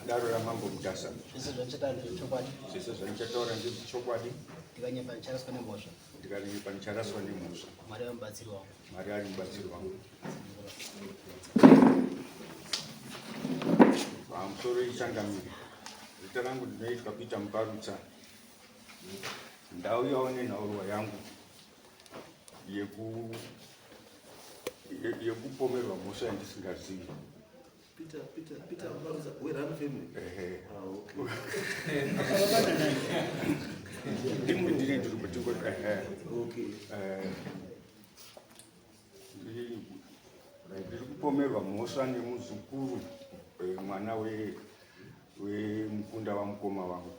daro ya mambo mtasa sisi zvanchatora chokwadi ndikanyepa ncharaswa nemhosva Mwari ari mubatsiri wangu pamusoro ichangamiri zita rangu ndinoitwa Peter Muparutsa ndau yaone nhaurwa yangu yekupomerwa mhosva yandisingazivi Peter Muparutsa, where are you family? ndiri ndiri kupomerwa mhosva nemuzukuru mwana wemukunda wamukoma wangu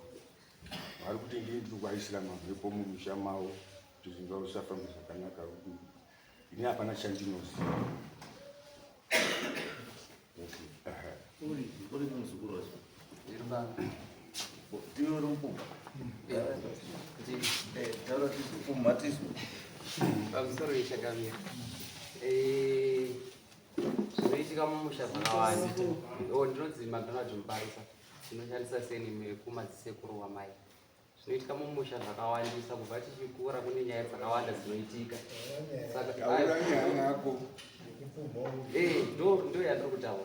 vari kuti ndiri kuvaisira mavhepo mumusha mavo kuti zvingausafamba zvakanaka ini hapana chandinoziva uri muzukuru wacho ndiwe uri mupumha taura tipumhatiswa pamusoro ichakamira zvinoitika mumusha zvakawanda ndinodzima ndinodzimbarisa tinoshandisa seni kumadzisekuru wamai zvinoitika mumusha zvakawandisa kubva tichikura kune nyaya dzakawanda dzinoitika ndo yandiri kutaura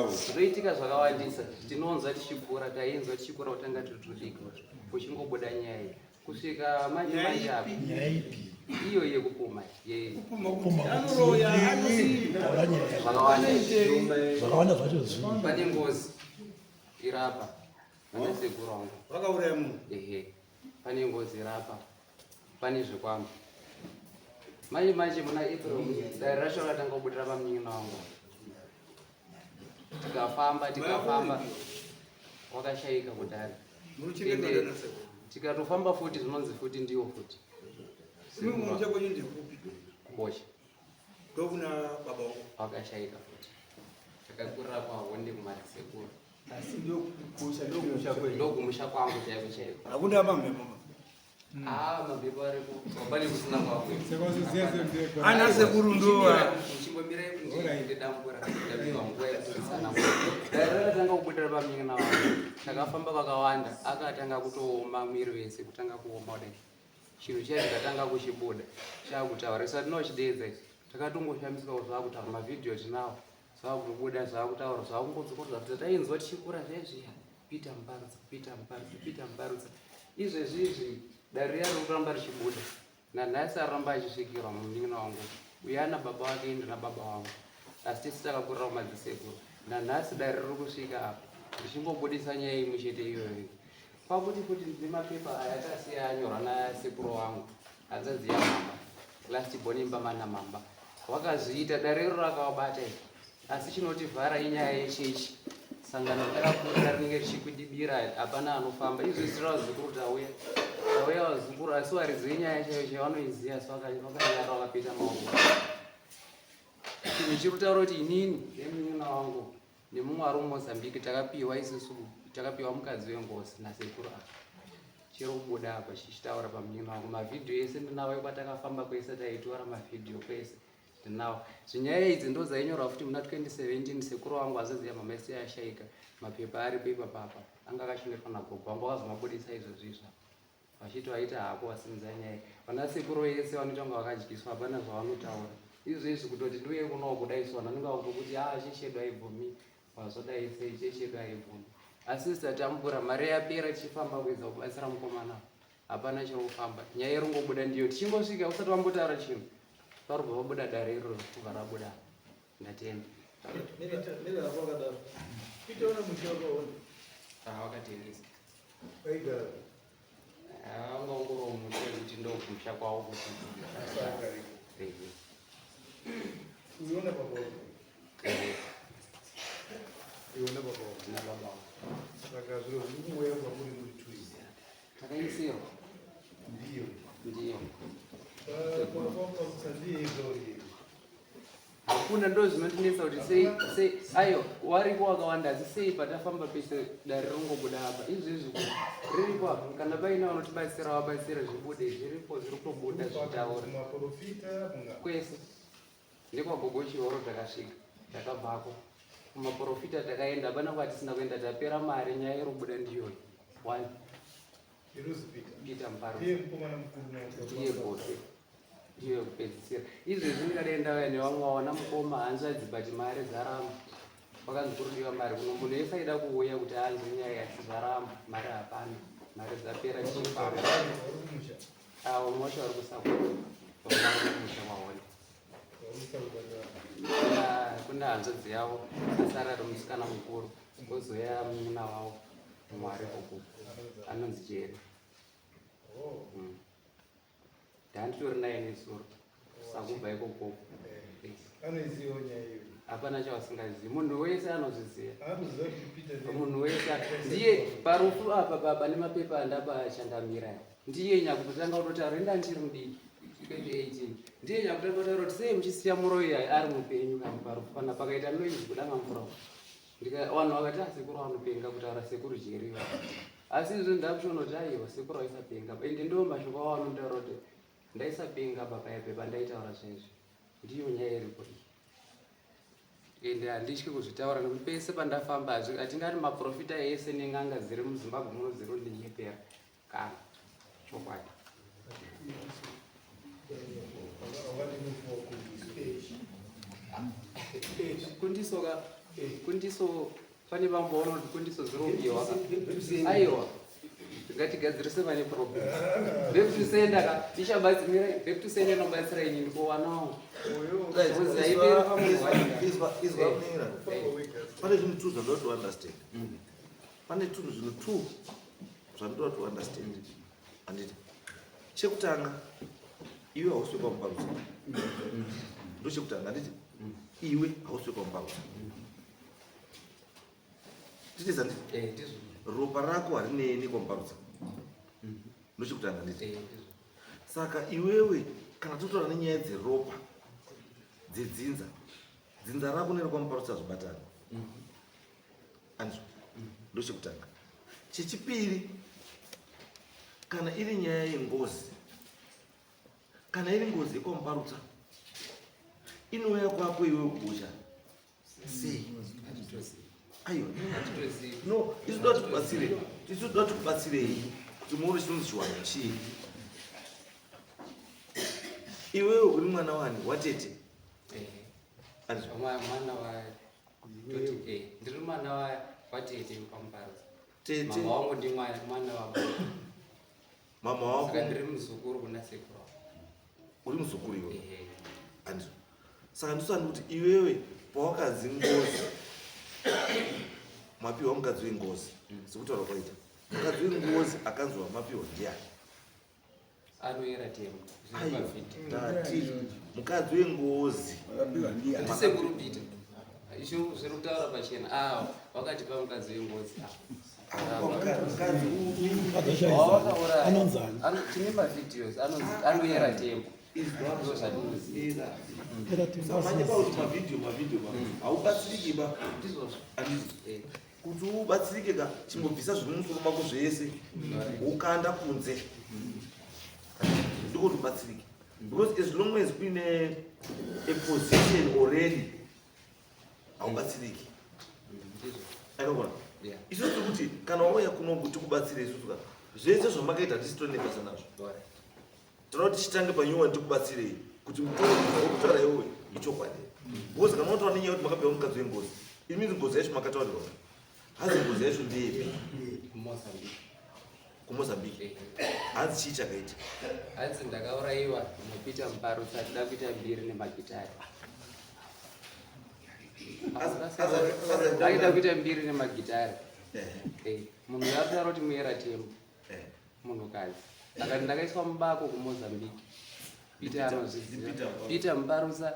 zvinoitika zvakawandisa tinonzwa tichikura tainzwa tichikura kutanga tiri tudiki kuchingobuda nyaya iyi kusvika manje manje apa iyo yekupuma zvakawanda zvacho pane ngozi irapa ana sekuru wangu vakauraya munhu pane ngozi irapa pane zvekwamba manje manje muna April dare racho ratanga kubudira pamunyina wangu tikafamba wakashayika kudhari tikatofamba futi zvinonzi futi ndiyo futi kubosha wakashayika futi takakurira kwahonde kumatisekuru ndokumusha kwangu chaiko chaiko hakuna mamhepo mabhepo aripo pane kusina ana sekuru ndoa chimbomira ndedambura ndabiwa nguva yekuisana dare ratanga kubudira pamunyina wangu takafamba kwakawanda akatanga kutooma mwiri wese kutanga kuoma kudai chinhu chai tikatanga kuchibuda chaakutaura tinochidedza takatongoshamisika zvaakutaura mavhidhiyo tinawo zvaakutobuda zvaakutaura zvaakungodzokorza kuti tainzwa tichikura zvezviya Peter Muparutsa izvezvizvi dare riya riri kuramba richibuda nanhasi aramba achisvikirwa munyina wangu uyana baba wake indi nababa wangu asi tisi takakurira kumadzisekuru nanhasi dare riri kusvika apa ndichingobudisa nyaya imwe chete iyoyo pakuti futi nemapepa aya akasiya anyorwa nasekuru wangu anzaziya mamba lastborn imbamana mamba wakazviita dare riro rakawabata asi chinotivhara inyaya yechechi sangano rakakura rinenge richikudibira hapana anofamba izvezvira vazukuru tauya vazukuru asi warizive nyaya chaiyo chavanoiziva so vakanyara vakapeta maoko chinhu chiri kutaura kuti inini nemunyina wangu nemumwe ari mumozambique takapiwa isusu takapiwa mukadzi wengozi nasekuru apa chiri kubuda apa chichitaura pamunyina wangu mavhidhiyo ese ndinawo kwatakafamba kwese taitora mavhidhiyo kwese ndinawo zvinyaya idzi ndo dzainyorwa futi muna 2017 sekuru wangu azoziva mama ese yashayika mapepa aripo ipapapa anga akachengetwa nagogo wangu wakazomabudisa izvozvizva vachiti vaita hako vasimudza nyaya vana sekuru yese vanoitanga vakadyiswa hapana zvavanotaura izvezvi kutoti ndiuye kunowo kudaiswa nanonga kutokuti chechedu aibvumi wazodaisei chechedu aibvumi asi zisatambura mari yapera tichifamba kuedza kubatsira mukomana hapana chiri kufamba nyaya iringobuda ndiyo tichingosvika usati wambotaura chinhu parubva vabuda dare iroro kubva rabuda ndatenda wakatengesa vangaongorowo musha kuti ndokumusha kwawo kuti takaisirwa ndiyo kufunda ndo zvinondinetsa kuti sei ayo waripo wakawanda asi sei patafamba pese dare ringobuda apa izvezvi riripo apa kana paina vanotibatsira wabatsira zvibude zviripo zviri kutobuda zvitaura kwese ndekwagogo chihoro takasvika takabvako kumaprofita takaenda hapana kuva tisina kuenda tapera mari nyaya yerubuda ndiyoyo 1 Peter Mparusa bote ndiyo kupedzisira izvezvi ndikadaenda vaya nevamwe waona mukoma hanzvadzi but mari dzaramba vakanzi kurudiwa mari kuno munhu wese aida kuuya kuti anzwe nyaya yasi dzaramba mari hapana mari dzapera chiifara awo mosha vari kusakumusha waona kuna hanzvadzi yavo asara ari musikana mukuru ozoya mununa wavo mwari koko anonzi Jeri ndanditori naye nesoro sakubva ikokoko hapana chawasingazivi munhu wese anozviziva munhu wese ndiye parufu apa baba nemapepa andapa achandamira ndiye nyakutotanga kutotaura enda ndiri mudiki 2018 ndiye nyakutanga kutaura kuti sei muchisiya muroyi ari mupenyu kana parufu kana pakaita noinzi kudanga mvura vanhu vakati asekuru vanopenga kutaura sekuru Jeri asi izvo ndakuchiona kuti aiwa sekuru aisapenga ende ndo mashoko avo anontaura kuti ndaisapenga papayapepa ndaitaura zvaizvo ndiyo nyaya iripo ende handityi kuzvitaura nekuti pese pandafamba hatingati maprofita ese nen'anga dziri muZimbabwe muno dziri kundinyepera kana chokwadi kundiso pane vamboona kuti kundiso zirobiwa aiwa ngatigadzirise vane problem vekutusenda ka tichabatsira vekutusenda inobatsira ini ndikowanawo uzaipera pamunhu pane zvinhu 2 zvandoda to understand pane tunhu zvinhu 2 zvandoda to understand handiti chekutanga iwe hauswe pamuparusa ndo chekutanga handiti iwe hauswe pamuparusa titizandi ropa rako harineni kwamuparusa ndo chekutanga handiti saka iwewe kana totaura nenyaya dzeropa dzedzinza dzinza rako nero kwamuparusa zvibatana andizvo ndo chekutanga chechipiri kana iri nyaya yengozi kana iri ngozi yekwamuparusa inouya kwako iwewe kuusha sei aiwa no tisuda tikubatsirei kuti muone chinonzi chiwano chii iwewe uri mwana wani watete mwana wa ndiri mwana watete pamuparusa mama wangu ndi mwana wa mama wako saka ndiri muzukuru kuna sekuru uri muzukuru iwe andizvo saka ndosandi kuti iwewe pawakazi ngozi mapiwa mukadzi wengozi sekutaura kwaita mukadzi wengozi akanzwa mapiwa ndiani anoyera temo tati mukadzi wengozi ndisekuru Pita izvo zviri kutaura pachena wakati pa mukadzi wengozi tine mavhideos anoyera temo haubatsirikiba kuti ubatsirike ka chimbobvisa zviri musoro mako zvese ukanda kunze ndikokuti ubatsirike because as long as kuine a position already haubatsiriki akakona isusu kuti kana wauya kuno kuti kubatsire isusu ka zvese zvamakaita tisitone basa nazvo tinoti tichitange panyuwa ndikubatsirei kuti mutokutaura iwewe ichokwadi because kana unotaura nenyaya kuti makapiwa mukadzi wengozi it means ngozi yacho makataurirwa hazi ngozi yacho ndeyepi kumozambiki hanzi chii chakaita hanzi ndakaurayiwa naPeter Mparusa tida kuita mbiri nemagitari aida kuita mbiri nemagitari munhu yakutaura kuti muyera tembo munhukadzi akati ndakaiswa mubako kumozambiki Peter anozviziva Peter Mparusa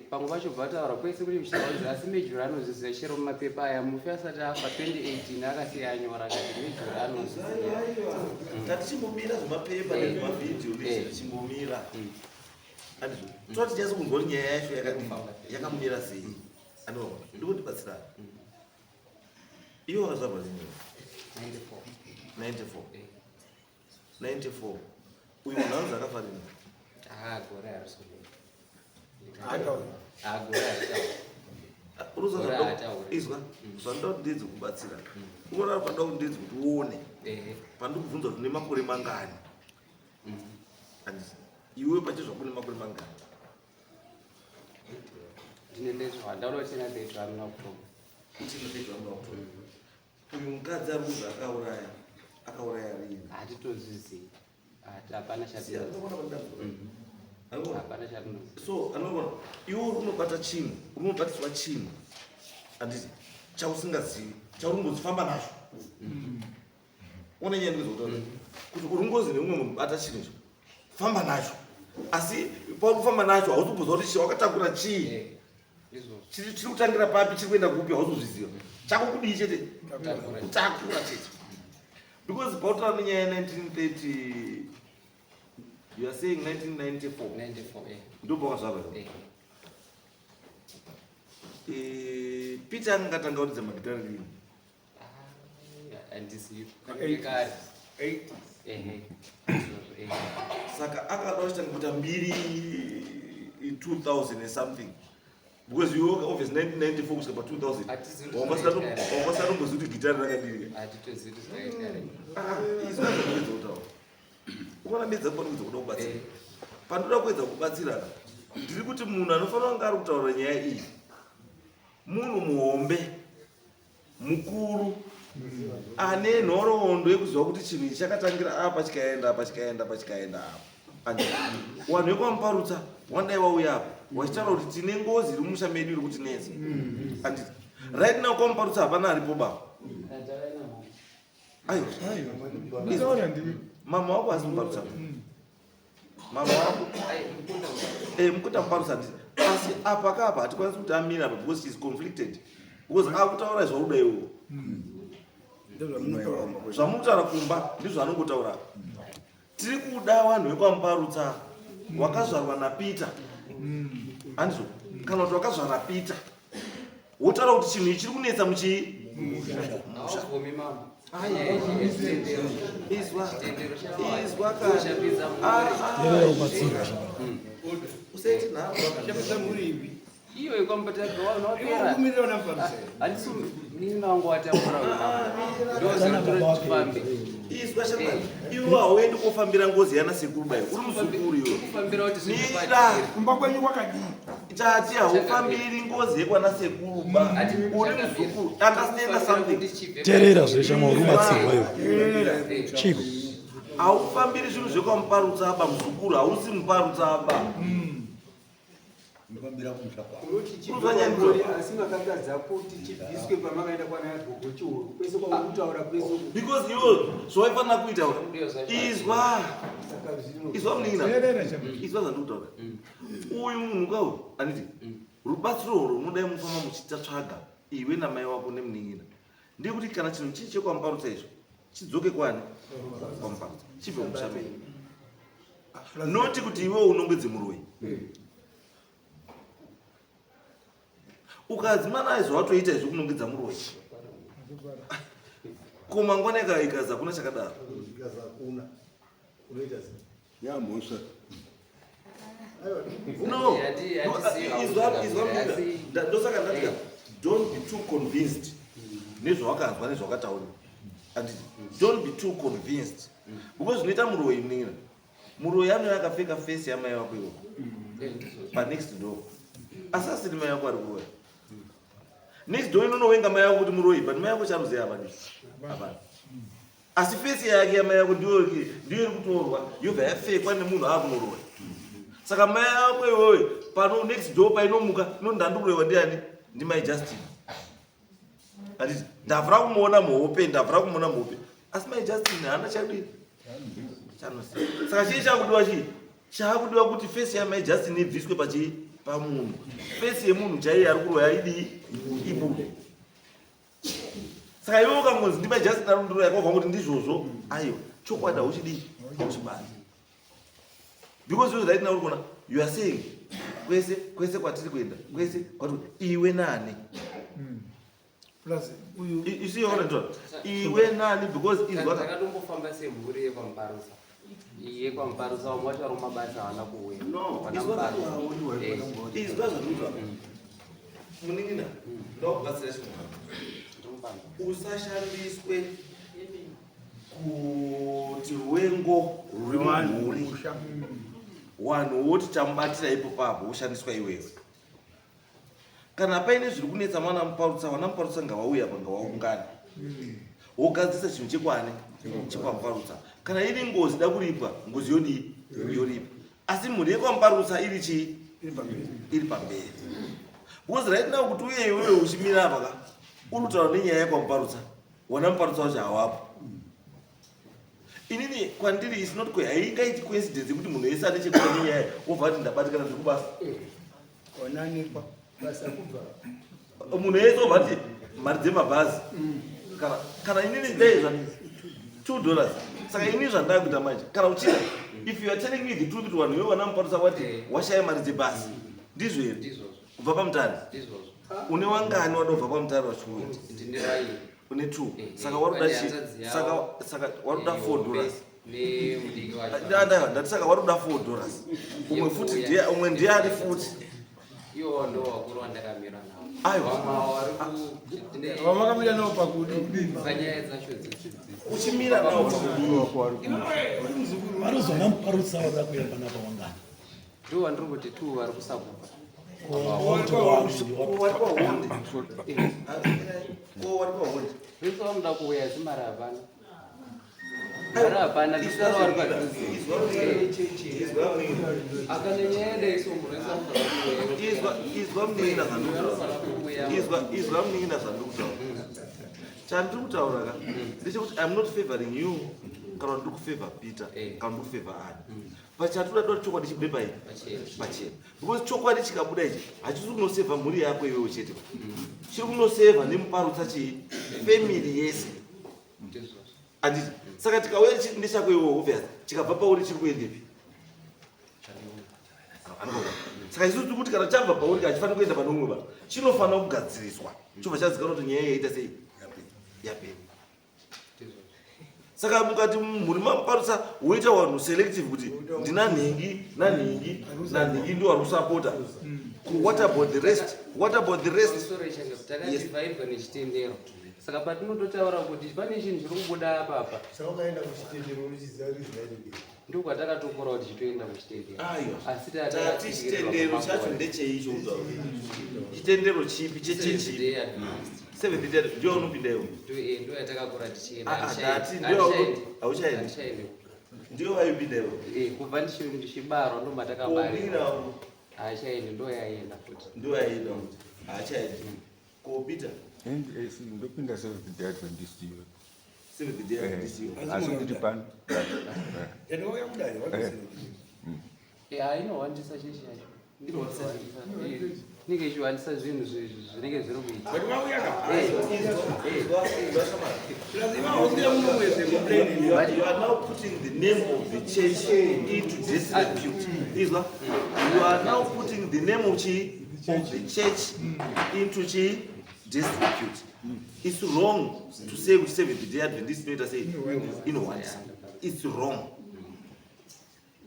pamwe pacho bvataura kwese kuti mshiraudzi asi mejuru anozviziva chero mumapepa aya mufi asati afa 2018 akasiya anyora akati mejuru anozviziva tatichimbomira zvemapepa nezvemavhidhiyo chimbomira andizvo toti tinyase kunzwa kuti nyaya yacho yakamira sei andoo ndikundibatsira iyo wakazvarwa rinyi 94 uyu munhu anonzi akafa rini izwa zvandoda kuti ndidzi kubatsira unoda panoda kuti ndidzi kuti uone pandikubvunza kuti nemakore mangani iwe pachizva kune makore mangani uyu mukadzi ari kunzi akauraya rini hatitozvizivi hapana so anoona iwe unobata chinhu unobatiswa chinhu handiti chausingazivi chaurungodzifamba nacho one nyaya ndikuzokutaura kuti urungozi neumwe munhu bata chinhu icho famba nacho asi paurikufamba nacho hauzikumboziva kuti wakatakura chii chiri kutangira papi chiri kuenda kupi hauzozviziva chako kudii chete kutakura chete because pautaura nenyaya 1930 you are saying 1994 ndopakazvarwa Peter angatanga kuti magitari rini saka akada uchitanga kuita mbiri 2000 and something because you obviously 1994 kusvika pa 2000 waungasati umbozivi kuti gitari rakadii ukanamedza panikuedza kuda kubatsira pandoda kuedza kubatsira ndiri kuti munhu anofanira kunge ari kutaura nyaya iyi munhu muhombe mukuru ane nhoroondo yekuziva kuti chinhu ichi chakatangira apa chikaenda apa chikaenda apa chikaenda apa wanhu vekwamuparutsa wandai wauya apa wachitaura kuti tine ngozi iri mumusha medu iri kuti nezi anditi right now kwamuparutsa hapana aripo baba mama wako asi muparutsa mama wako mukunda muparutsa nditi asi apa kapa hatikwanisi kuti amira apa because she is conflicted because akutaura zvauda iwo zvamutaura kumba ndizvo anongotaura tiri kuda vanhu vekwamuparutsa wakazvarwa naPeter handizvo kana kuti wakazvara Peter wotaura kuti chinhu ichi chiri kunetsa muchii useti iyo ikwambataaandisi nini wangu watamuraofambe iwe hauendi kofambira ngozi yana sekuru bai uri muzukuru iwemira kumba kwenyu kwakadii tati haufambiri ngozi yekwana sekuru ba uri muzukuru understand something terera zveshe maurubatsirwa iwo chiko haufambiri zvinhu zvekwamuparutsa aba muzukuru hausi muparutsa aba because iwo zvawaifanira kuita izwa munina izwa zvandikutaura uyu munhu kawo anditi rubatsiro rwomudai mufamba muchitatsvaga iwe namai wako nemunin'ina ndekuti kana chinhu chii chekwamuparutsa izvo chidzoke kwani kwamuparutsa chibve mushameni noti kuti iwe unongedze muroi ukadzimana aizvo watoita izvo kunongedza muroi kumangwana ikaza kuna chakadaro ndosaka ndatika don't be too convinced nezvawakanzwa nezvawakataura anditi don't be too convinced because zvinoita muroi munira muroi anouya akapfeka fesi yamai wako iwo panext door asi asiri mai wako ari kuuya next door inonowenga mai wako kuti muroi but mai wako charuziva hapadi hapana asi fesi yake yamai yako ndiyo iri kutorwa yobva yapfekwa nemunhu aakunoroi saka mai wako iwoyo pano next door painomuka inondandikuroiwa ndiani ndimai Justin anditi ndavhura kumuona muhope asi mai Justin haana chadii chanosia saka chii chakudiwa chii chakudiwa kuti fesi yamai Justin ibviswe pachii pamunhu fesi yemunhu chaiye ari kuroya idii ibude saka iwe ukangonzi ndimai Justin ari kundiroya kwabva kuti ndizvozvo aiwa chokwadi hauchidii hauchibati because iwe zvaiti nauri kuona you are saying kwese kwatiri kuenda kwese iwe nani plus you see all that iwe nani because is what takatombofamba semhuri yekwambarusa yekwambarusa vamwe vacho vari mumabasa havana kuuya muningina ndokubatsira usashandiswe kuti rwengo ruri mumhuri wanhu woti tamubatira ipo papo ushandiswa iwewe kana paine zviri kunetsa mwana muparutsa vana muparutsa ngavauya pa ngavaungana wogadzisa chinhu chekwani chekwamuparutsa kana iri ngozi da kuripa ngozi yoripa asi mhuri yekwamuparutsa iri chii iri pamberi because right now kuti uye iwewe uchimira apa uri kutaura nenyaya yekwamuparutsa wana muparutsa wacho havapo inini kwandiri is not haingaiti coincidence kuti munhu wese ane chekuita nenyaya wobva kuti ndabatikana zviri kubasa wananikwa basa kubva munhu wese wobva kuti mari dzemabhazi kana inini daizva $2 saka inini zvandava kuita manje kana uchida if you are telling me the truth kuti vanhu wewana muparutsa wati washaya mari dzebhasi ndizvo here kubva pamutare une wangani wada kubva pamutare wachiuya une 2 saka waruda saka waruda $4 ndati saka waruda $4 umwe futi umwe ndiye ari futi iwo ndo wakuru wandakamira nawo aiwa wamakamira nawo pakudi panyaya dzacho uchimira nawo varozona muparutsa vada kuyamba napa wangani ndo wandiri kuti 2 vari kusakupa vese vamuda kuuya zimari hapana mari hapana lisaro vari padhuze akanenyaenda izwa munin'ina zvandikutaura chandiri kutaura ka ndechekuti I'm not favoring you kana ndiri kufavor Peter kana ndiri kufavor ani pachatinoda doti chokwadi chibude pai pachena because chokwadi chikabuda ichi hachisi kunosevha mhuri yako iwewe chete chiri kunosevha nemuparutsa chii family yese anditi saka tikauya chiri ndechako iwewe obvious chikabva pauri chiri kuendepi saka isusu tiri kuti kana chabva pauri hachifaniri kuenda pane umwe vanhu chinofanira kugadziriswa chobva chazikanwa kuti nyaya yaita sei yapera saka mukati mhuri mamuparutsa woita vanhu selective kuti ndina nhingi nanhingi nanhingi ndo vari kusapota what about the rest takazivhairwa nechitendero saka patinototaura kuti pane chinhu chiri kubuda apapa ndokwatakatokora kuti chitoenda muchitendero asi tati chitendero chacho ndecheicho chitendero chipi chechechipi 7th day ndio unopinda hiyo ndio yatakakura tichienda hauchaendi ndio waipinda hiyo kubva ndichibarwa ndo matakabarira haachaendi ndo yaenda futi ndio yaenda haachaendi kopita ndopinda 7th day Adventist hiyo 7th day Adventist hiyo asi kuti pano yanouya kudai inowandisa chechi yacho inenge ichiwandisa zvinhu zvinenge zviri kuita you are now putting the name of the church into disrepute you are now putting the name of the church into disrepute it's wrong to say which 7th day Adventist later say inowandisa it's wrong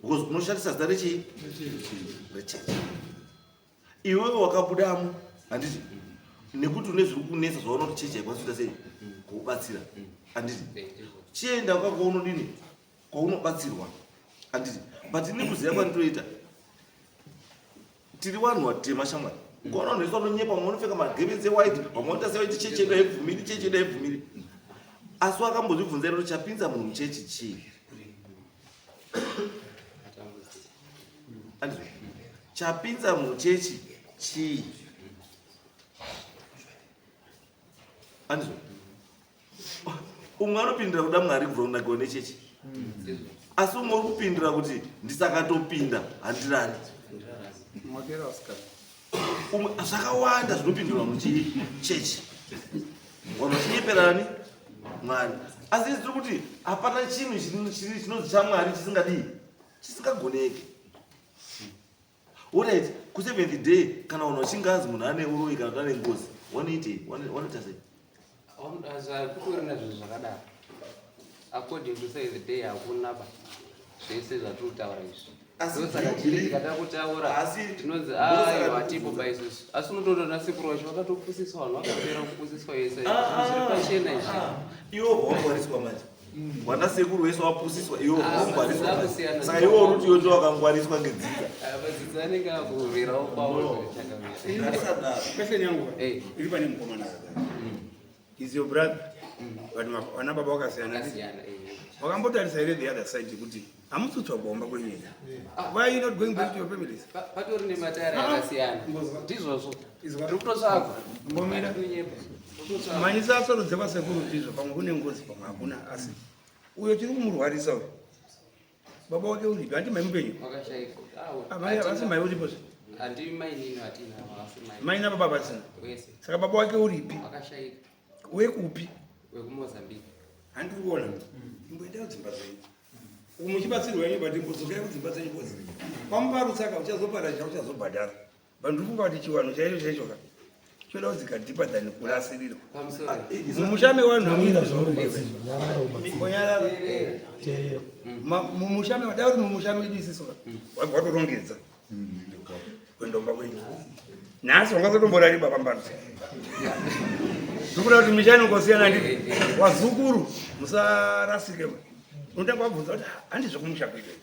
because unoshandisa zita rechechi iwewe wakabudamo handiti nekuti une zviri kunetsa zvaona kuti chechi haikwanisa sei kuubatsira handiti chienda kwakaunodini kwaunobatsirwa handiti but ini kuziva kwanitoita tiri vanhu vatema shamwari ukaona vanhu vese vanonyepa vamwe vanopfeka magemenzi ewhite vamwe vanoita sevaiti chechi yedu haibvumiri chechi yedu haibvumiri asi wakambozvibvunza iro chapinza munhu muchechi chii handiti chapinza muchechi chii handizvo umwe anopindira kuda mwari kubva kunakiwa nechechi asi umwe uri kupindira kuti ndisakatopinda handirani umwe zvakawanda zvinopindurwa muchechi vanhu vachinyeperani mwari asi isi tiri kuti hapana chinhu chinozi chamwari chisingadii chisingagoneki Alright, ku 7th day kana unochingazi munhu ane uroi kana ane ngozi. Wanoita sei? Kutorina zvinhu zvakadaro. According to say the day hakuna ba. Zvese zvatutaura izvi. Ndosaka chiri tikada kutaura tinonzi hatipo baisusu. Asi unotoona siku racho vakatopusisa vanhu vakapera kupusiswa yese. Zviri pachena izvi. Iwo wangwariswa manje. Mwana sekuru wese wapusiswa iwo wangwariswa. Saka iwo uruti yoto wakangwariswa ngedzidza. Vadzidzi anenge akurwirawo kwawo Ngatisadaro. Question yangu iri pane mukomana is your brother but vana baba vakasiyana. Wakambotarisa here the other side kuti hamusutswa kuomba kwenyika. Why are you not going back to your families? patori nematara akasiyana ndizvozvo ndiri kutotsvagwa Ngomira manyisa asorudze kwasekuru ndizvo pamwe kune ngozi pamwe hakuna asi uyo tiri kumurwarisa uyo baba wake uripi hati mai mupenyu asi mai uripo handi mainini hatina maina baba pasina saka baba wake uripi wakashaika wekupi wekumozambique handiri kuona imboendawo dzimba dzenyu muchibatsirwa yenyu but imbodzokai kudzimba dzenyu bozi kwamuparu saka uchazopara uchazobhadhara vanhu ndifunga kuti chiwano chaicho chaicho ka choda kudzikadhipa than kurasirirwa mumushame wanhu onyarara mumushame wadai kuti mumushame idisiso watorongedza kwendomba kwenyu nhasi wangazotomborari baba mbaru ndikuda kuti mishani ngosiyana ndi wazukuru musarasike unotanga wabvunza kuti handi zvokumusha kuitei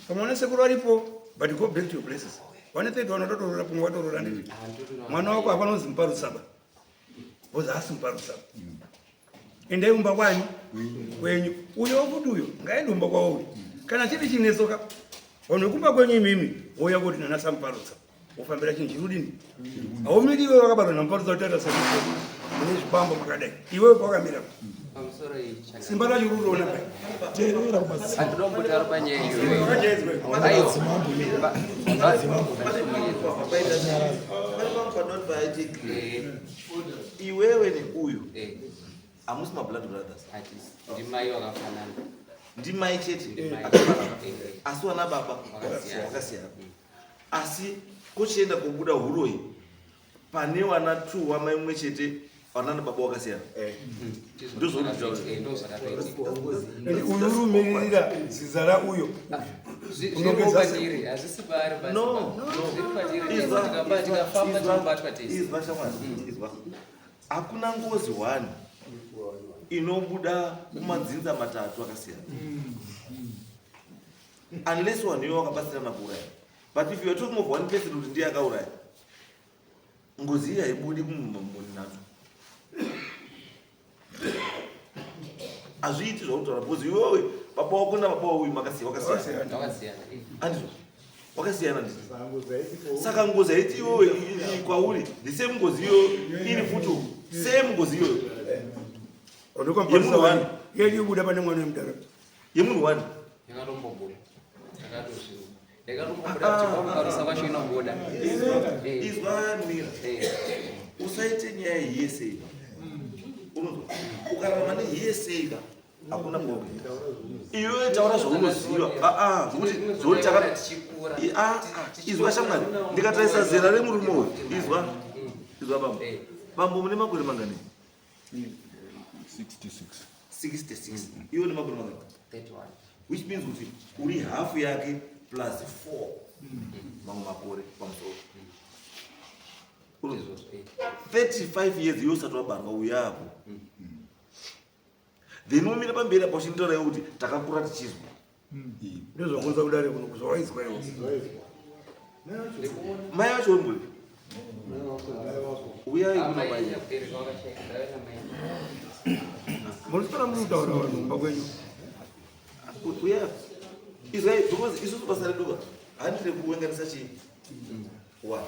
pamwana sekuru aripo but go back to your places wanetete wanototorora pamwe watorora nditi mwana wako hapanonzi muparusaba bozi hasi muparusaba endai umba kwani kwenyu uyo wokuti uyo ngaende umba kwawo kana chiri chinesoka vanhu vekumba kwenyu imimi wouya kuti nanasa muparusaba wofambira chinhu chirudini haumiri iwe wakabarwa namuparutsa kutaita une zvipambo makadai iwewe kwakamira simba racho ruroona handinombotari panyaya iwewe neuyu hamusi mablood brothers ndimai wakafanana ndimai chete asi wana baba wakasiyana asi kuchienda kubuda huroi pane wana 2 wamai mwe chete vanana baba wakasiyana urumirira zizara uyo hakuna ngozi 1 inobuda kumadzinza matatu akasiyana unless wanhu iwo wakabatsirana kuuraya but if you are talking of one person kuti ndiye akauraya ngozi iyi haibudi kumunatu hazviiti zvautaura because iwewe baba wako nababa wauyu wakasiyana andizvo wakasiyana ndii saka ngozi haiti iwewe kwauri the same ngozi iyo iri futi same ngozi iyoyo yemunhu 1 yeliubuda pane mwana wemudara yemunhu 1 yakatombobuda ndakatombobuda kwacho inomboda izvanira usaite nyaya yesei ukararama nehiyeseika hakuna boga iwewe taura zvaunoziva izwa shamwari ndikatarisa zera remurume uyu izwa bambo mune makore mangani 66 iwe nemakore mangani 31 which means kuti uri hafu yake plus 4 mamwe makore pamusoro 35 years yosati wabarwa uyapo then umira pamberi apo uchinditaura kuti takakura tichizwa ndozvakunza kudare kuno kuzowaizwa iwo mai vacho wemburi uyai kunobai munosara muri kutaura vanhu mumba kwenyu uya izai because isusu basa redu handire kuwenganisa chii wa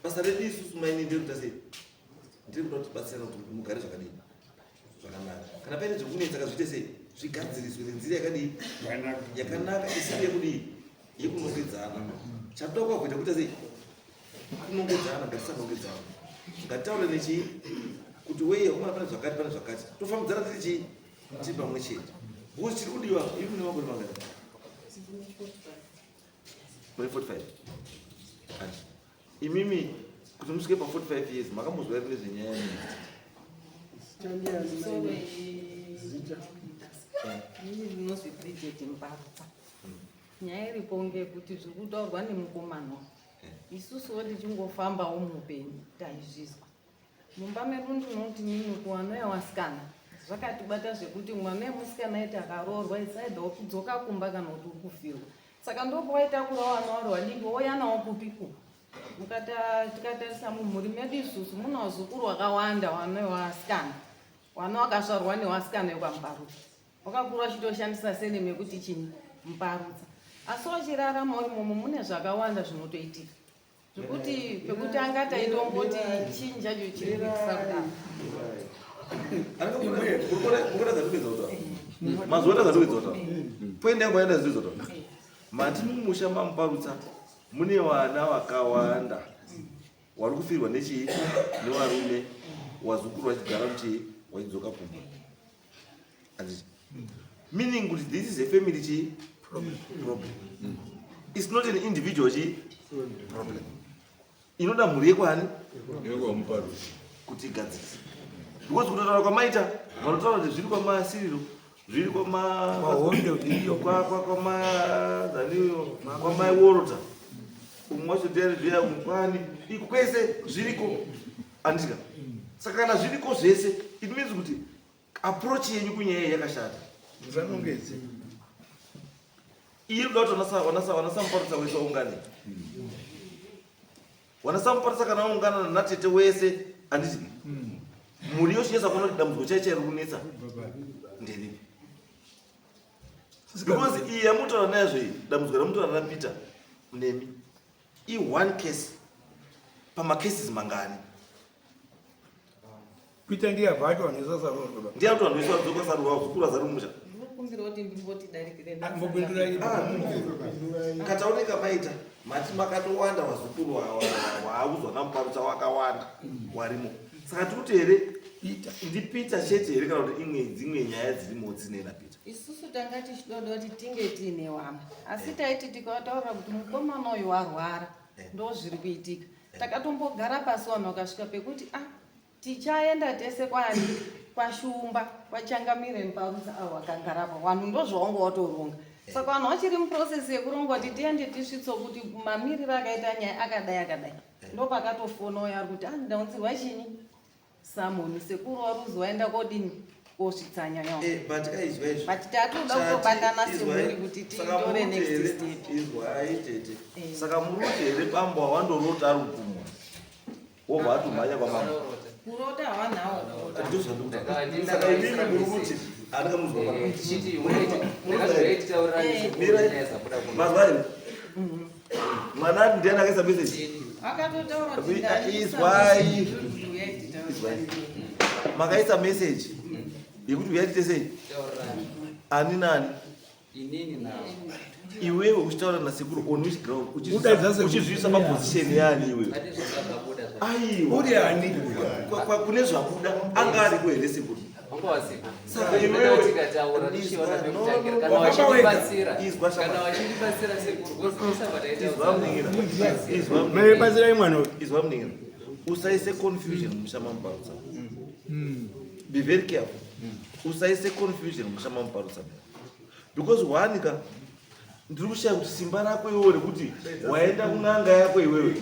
basa redu isusu maini ndekuita sei ndiri kuda kutibatsirana kuti mugare zvakadii zvakanaka kana paine zvekunetsa kazviite sei zvigadziriswe nenzira yakadii yakanaka isiri yekudii yekunongedzana chatoda kwakuita kuita sei kunongedzana ngatisanongedzana ngatitaure nechii kuti weye umana pane zvakati tofambidzana tiri chii tiri pamwe chete because chiri kudiwa iri kune makore mangani 45 Imimi kuti musvike pa 45 years makambozwa ere nezvenyaya Ini rinozwi Bridget Mbarutsa. Nyaya iripo ngekuti zviri kutaurwa nemukomana isusuwo tichingofambawo muupenyu taizvizwa. Mumba medu ndinoti nini kuwana yewasikana zvakatibata zvekuti mwana wemusikana aiti akaroorwa isaidhawo kudzoka kumba kana kuti uri kufirwa. Saka ndopawaita kurawo vana vari vadiki wouya nawo kupiku. Tikatarisa mumhuri medu isusu muna wazukuru wakawanda vana vewasikana. Vana vakazvarwa newasikana vekwaMbarutsa. Wakakura achitoshandisa seneme yekuti chini Mbarutsa. Asi wachirarama uri momo mune zvakawanda zvinotoitika. Zvekuti pekuti angati aitomboti chinyi chacho chiri kuitisa kudaro. Mazuva dzatoedzota. Poenda ngoenda zvidzota. Mati mumusha maMbarutsa mune vana vakawanda. Wari kufirwa nechi nevarume wazukuru vachigara muchi wachidzoka kumba. Meaning that this is a family problem. It's not an individual problem. Inoda mhuri yekwani? Kuti igadzirisa. Because kutaura kwamaita vanotaura kuti zviri kwamasiriro, zviri kwamaiworota, umwe wacho ndiani zviya kwani, kwese zviriko andika. Saka kana zviriko zvese, it means kuti approach yenyu kunyaya yakashata. Zanongezi. Iri kuti wanasamparutsa wese ungane. Wanasamparutsa kana ungana natete wese anditi. Muri yoshiyesa kuona kuti dambudziko chaicha riri kunetsa nderipi. Because iyi yamutaura nazvo iyi dambudziko ramutaura rapita nemi. I one case pamacases mangani. Kuita ndiya vacho vanosasarurwa. Ndiya kuti vanhu vese vadzokasarurwa zvikuru zari mumusha. Kumbira kuti ndimboti darikire kataoneka maita mati makatowanda wazukuru waaudzwa naMbarutsa wakawanda warimo. Saka tikuti here ndipita chete here kana kuti dzimwe nyaya dzirimo dzinena Pita. isusu tanga tichidoda kuti tinge tiine vamwe asi taiti tikataura kuti mukomana uyu warwara ndo zviri kuitika. Takatombogara pasi vanhu vakasvika pekuti tichaenda tese kwani kwashumba kwachangamire Mbarutsa avo vakagarapo vanhu ndozvaunga watoronga. Saka vanhu vachiri muprocesi yekuronga kuti tiende tisvitso kuti mamiriro akaita nyaya akadai ndopakatofona uya ari kuti ndaunzirwa chinyi Samoni sekuru waruzi waenda kodini kosvitsa nyaya but tatoda kutobatana semhuri kuti titore next step. Saka muroti here pambwa wandorota ari kupumwa wobva atumhanya kwamama kurota havanawo. Saka inini muri kuti andika muzwa mazvaini mwana ndiani akaisa message akatotaura izwai makaisa message yekuti uyaitite sei ani nani iwewe uchitaura nasekuru on which ground uchizvisa maposition yaani iwewe aiwa kune zvabuda anga ariko here sekuru. Saka iwewe izwa mningira usaise confusion musha maMbarutsa. Be very careful. Usaise confusion musha maMbarutsa because wanika ndiri kushaya kuti simba rako iwewe rekuti waenda kun'anga yako iwewe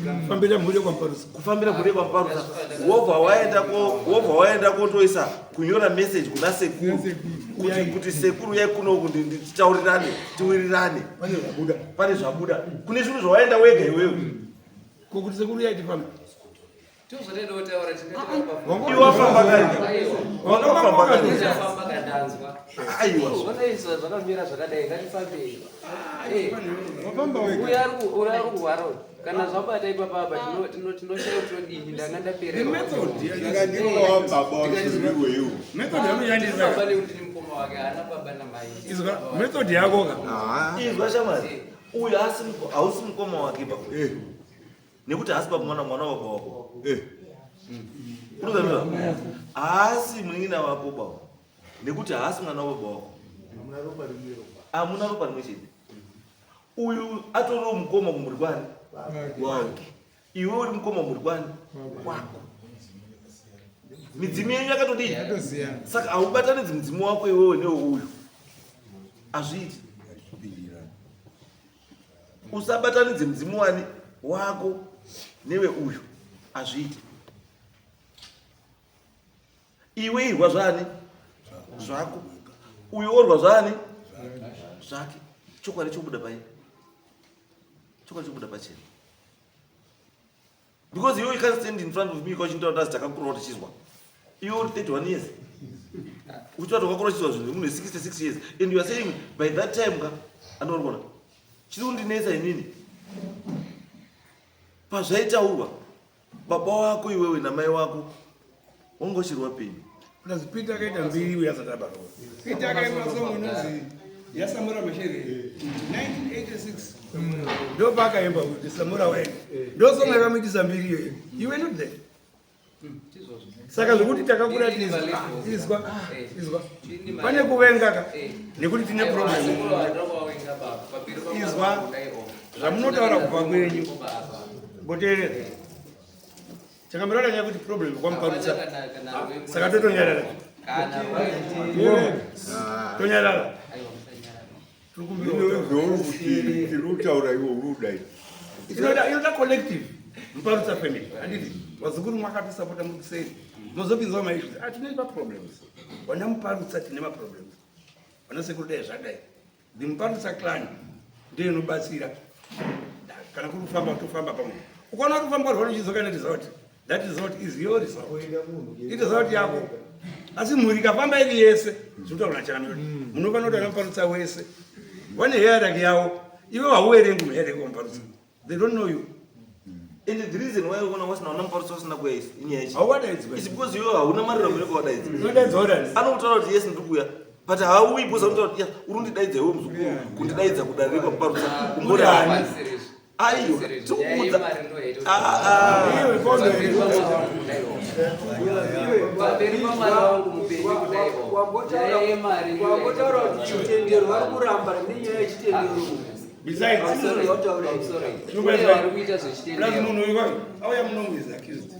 kufambira mhuri kwaMbarutsa wobva waenda kotoisa kunyora message kuna sekuru kuti sekuru yai kunoku titaurirane tiwirirane pane zvabuda kune zvinhu zvawaenda wega iwewe kokuti sekuru yaitifamba iwafamba kani wakafamba kani zvakamira zvakadai ngatifambei uri ari kurwara kana zvabata ipapapa tinoshaya kutodini ndanga ndapererafamba nekuti mukoma wake haana baba namai method yakoka izwa shamari uyu hausi mukoma wake baba nekuti haasi baba mwana wako wako unogamira haasi munin'ina wako baba nekuti haasi mwana wababa wako hamuna ropa rimwe chete. Uyu atoriwo mukoma kumhuri kwani Wow. Iwe uri mukoma muri kwani? Wako. Midzimu yenyu yakatodii? Saka haubatanidzi mudzimu wako iwewe neuyu. Azviiti. Usabatanidze mudzimu wani wako newe uyu. Azviiti. Iwe irwa zvani? Zvako. Uyu orwa zvani? Zvake. Chokwadi chobuda pai. Chokwadi chobuda pachena. Because you can't stand in front of me because you don't understand what it is. You are 31 years. Which one of the 66 years. And you are saying by that time, I don't want to. Children nesa nini? Pashaita uwa. Baba wako iwewe na mai wako. Ongoshirwa peni. Unazipita kaita mbili uyasata baro. Pita kaita masomo nozi. Yasamura Mashere 1986 ndo paka emba kuti Samura wewe ndo soma yakamiti mbiri you were not there saka zvokuti takakura tizwa pane kuvenga ka nekuti tine problem izwa zvamunotaura kubva kwenyu boterere chakamira nyaya kuti problem kwamuparutsa saka totonyarara tonyarara inoda collective muparutsa family handiti vazukuru mwakatisapota mukuseri mozopinzwa maissues atine maproblems wana muparutsa tine maproblems wana sekuru dai zvadai the muparutsa clan ndiyo inobatsira kana kuri kufamba tofamba pamwe ukaona kuti kufamba rwano chizoka neresort that resort is your resort iresort yako asi mhuri ikafamba iri yese zvinotaura chanamiri munofana kuti anamuparutsa wese one hierarchy yavo iwe hauerengi muhierarchy wamuparutsa they don't know you and the reason why you want to know muparutsa usina kuya inyaya hauwadaidzwa is because you hauna marira munenge wadaidzwa unodaidzwa udani anotaura kuti yes ndikuya but hauwi because unotaura kuti urundidaidza iwe muzukuru kundidaidza kudarika muparutsa kumbodani aiyo tikuudza wambotaura kuti chitendero vari kuramba nenyaya yechitendero munhu iwayo auya munomu is accused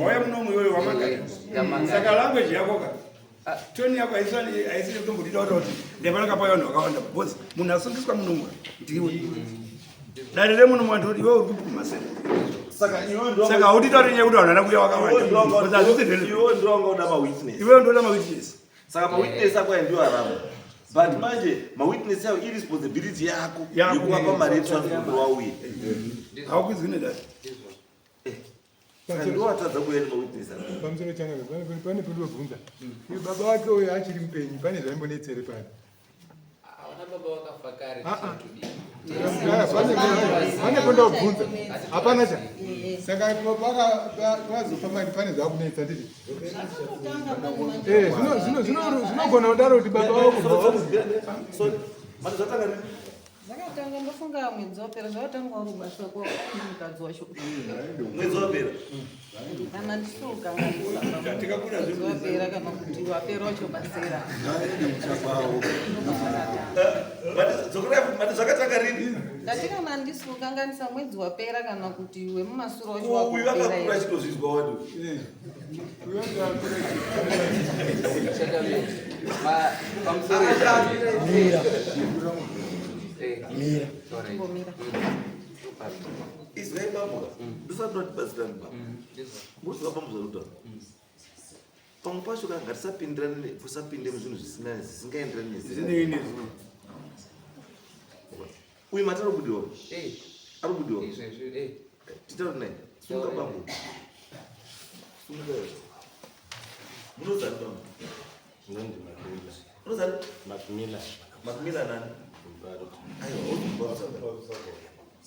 auya munomu iyoyo wamagara saka language yako ka toni yako haisiri kutomboditaura kuti ndepanakapayo vanhu vakawanda because munhu asungiswa munomu ndiwe dare remunhu wandoti iwe uri kupumasera saka hautitauri nyaya kuti vanhu vana kuya wakawandaiwe ndoda mawitness saka mawitness ako ndio haramu but manje mawitness yawo irresponsibility yako yekuvapa mari yetransfer wauye haukwizwi nedati ndio watadza kuya nemawitness pamusoro chanaka pane pendobvunza baba wake uyo achiri mupenyu pane zvaimbonetsere pane pane pendobvunza hapana cha saka vazofamba pane zvakunetsa nditi zvinogona kudaro kuti baba wako zvakatanga ndofunga mwedzi wapera zvakatanga uri basa kwamukadzi wacho mwedzi wapera kana ndisuka mwedzi wapera kana kuti wapera wacho basera zvakatanga rini ndati kana ndisuka nganisa mwedzi wapera kana kuti wemumasuro wacho uyu vakakura achitozvizwa wadu izvai baba ndisati batsirani baba mosvika pamuzvaruta pamwe pacho ka ngatisapindirane kusapinde muzvinhu zvisingaenderani nezina uyu mati arikubudiwa arikubudiwa titauri naye sunga bambo sunga munozani bambo unozani makumila nani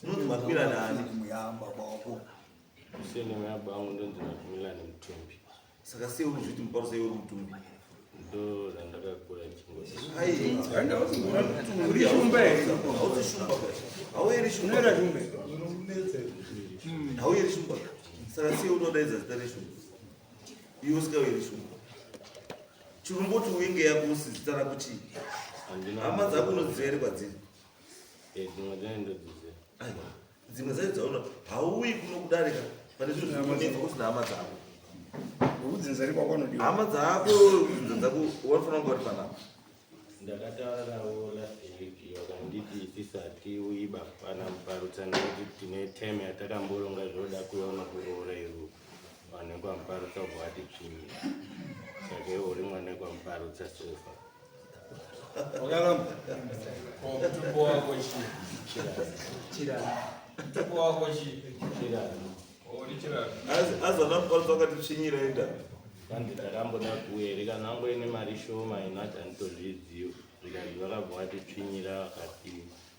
munonzi makumila nani saka sei uri zviti muparusa iwe uri mutumbi haueri shumba saka sei unodaidza zita reshumba iwe usingaueri shumba chirumboti uinge yako usi zita rakuti hama dzako unodziziva ere kwadziri dzimwe dzacho dzaona hauyi kuno kudarika pane zviro zvinonetsa kusina hama dzako udzinza ri kwakonodiwa hama dzako udzinza dzako wanofanira kunge uri panapa ndakataurawo lasiviki vakanditi tisati uiba pana muparutsa nekuti tine time yatakamboronga zvoda kuyaona kuroora iro mwana kwamuparutsa bwati chini saka iwo uri mwana kwamuparutsa sofa wakalamba mutumbo wako mutumbo wako azana muparutsa wakati tsvinyira enda kandi ndakamboda kuereka nangu ine mari shoma inoti handitozvidziyo zvikati vakabva vatitsvinyira vakati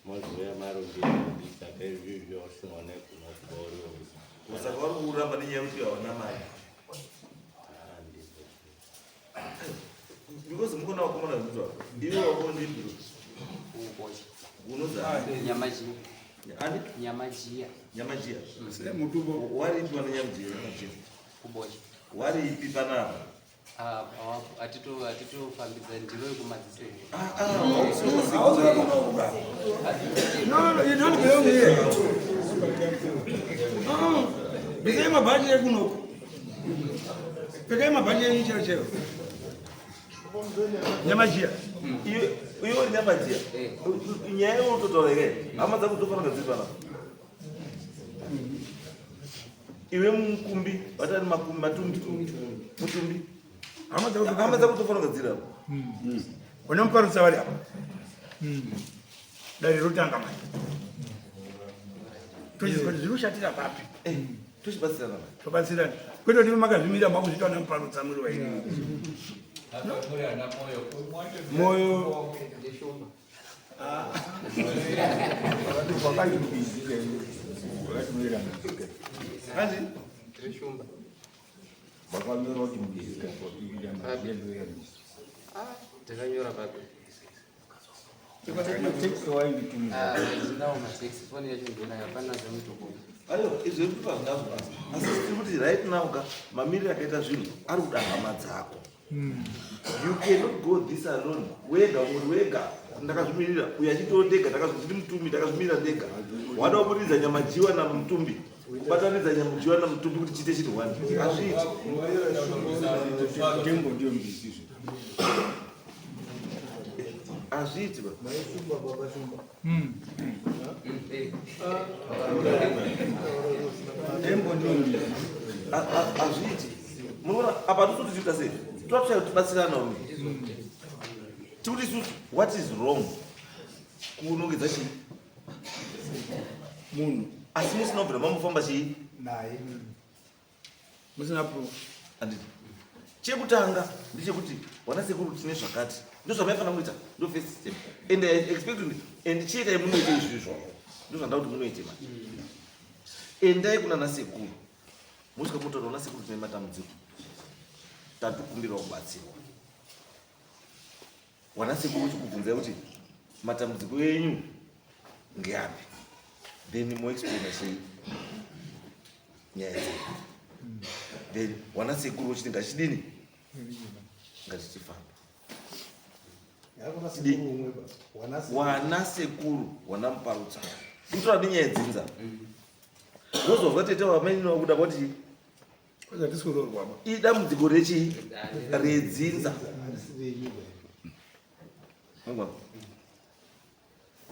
mozoya marongeri saka izvizvi wasimwana kunokubauriwa saka vari kuramba nenyaya yekuti hawana mari because mukona wakomana zvitwa iwe wako ndibiro unoza nyamajia nyamajia mutumbo wariitwa nenyamajia kubocha wariipi panapa atitofambidza ndiro yekumadziseni no you don't belong here bisai mabhaji ekuno pekai mabhaji enyu chero chero nyamajia iwe uri nyamajia nyaya yeunototore hama dzako dzofanira dziri panapa iwe mukumbi vatari matumbi mutumbi hama dzako dzofanira dziri apa une muparutsa vari apa dare rotanga mai tochizwa kuti zvinoshatira papi tochibatsirana tobatsirani kwete kuti makazvimira makuzvita na muparutsa muri waini moyo takanyora papi foni yacho ndona yapana zvemutuko aiwa izvo ikupa zvingazvo asi tiri kuti right now ka mamiriro akaita zvinhu ari kuda hama dzako you cannot go this alone wega muri wega ndakazvimirira uyo achitoo ndega ndakazvitiri mutumbi ndakazvimirira ndega wada kuburidza nyamajiwa namutumbi kubatanidza nyamajiwa namutumbi kuti chiite chiri one hazviiti hazviiti hazviiti munoona apa tisuti tiita sei toatushayo tibatsirana ume tikuti isusu what is wrong kuunongedza chii munhu asi musina kubvira mamufamba chii naye musina proof handiti chekutanga ndechekuti wana sekuru tine zvakati ndozvamaifanira kuita ndo first step and I expect and chiitai munoite izvizvo ndozvanda kuti munoite ma endai kuna nasekuru mosvika motaura nasekuru tine matambudziko tatukumbirawo kubatsirwa wana sekuru chikubvunzai kuti matambudziko enyu ngeapi then moexplaina chei nyaya dzedu then wana sekuru wochiti ngachidini ngatichifamba wana sekuru wana muparutsa kutora nenyaya dzinza wozobva tete wamainwa kuda kwati idambudziko rechi redzinza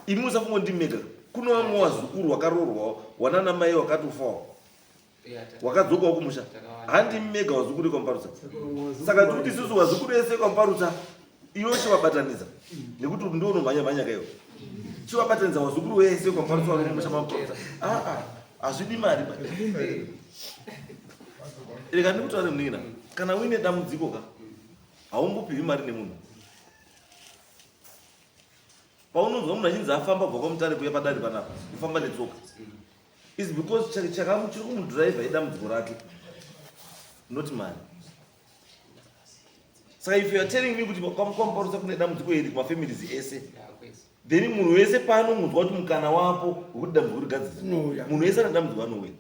imi musafungondimeka kuno vamwe wazukuru wakarorwa wana namai wakatofawo wakadzokawo kumusha handi mega wazukuru kwamparutsa saka tikuti isusu wazukuru ese kwamparutsa iwo chivabatanidza nekuti ndo unomhanya mhanya kaiwo chivabatanidza wazukuru wese kwamparutsa wanomusha mamparutsa hazvidi mari reka ndikutaure muningina kana uine dambudziko ka haumbopiwi mari nemunhu paunonzwa munhu achinzi afamba bva kwamutare kuya padare panapa kufamba netsoka is because chiri kumudhiraivha idambudziko rake not mari saka if you are telling me kuti kwamparutsa kune dambudziko iri kumafamilies ese then munhu wese paanomunzwa kuti mukana wapo wekuti dambudziko rigadzirisa munhu wese ane dambudziko anouya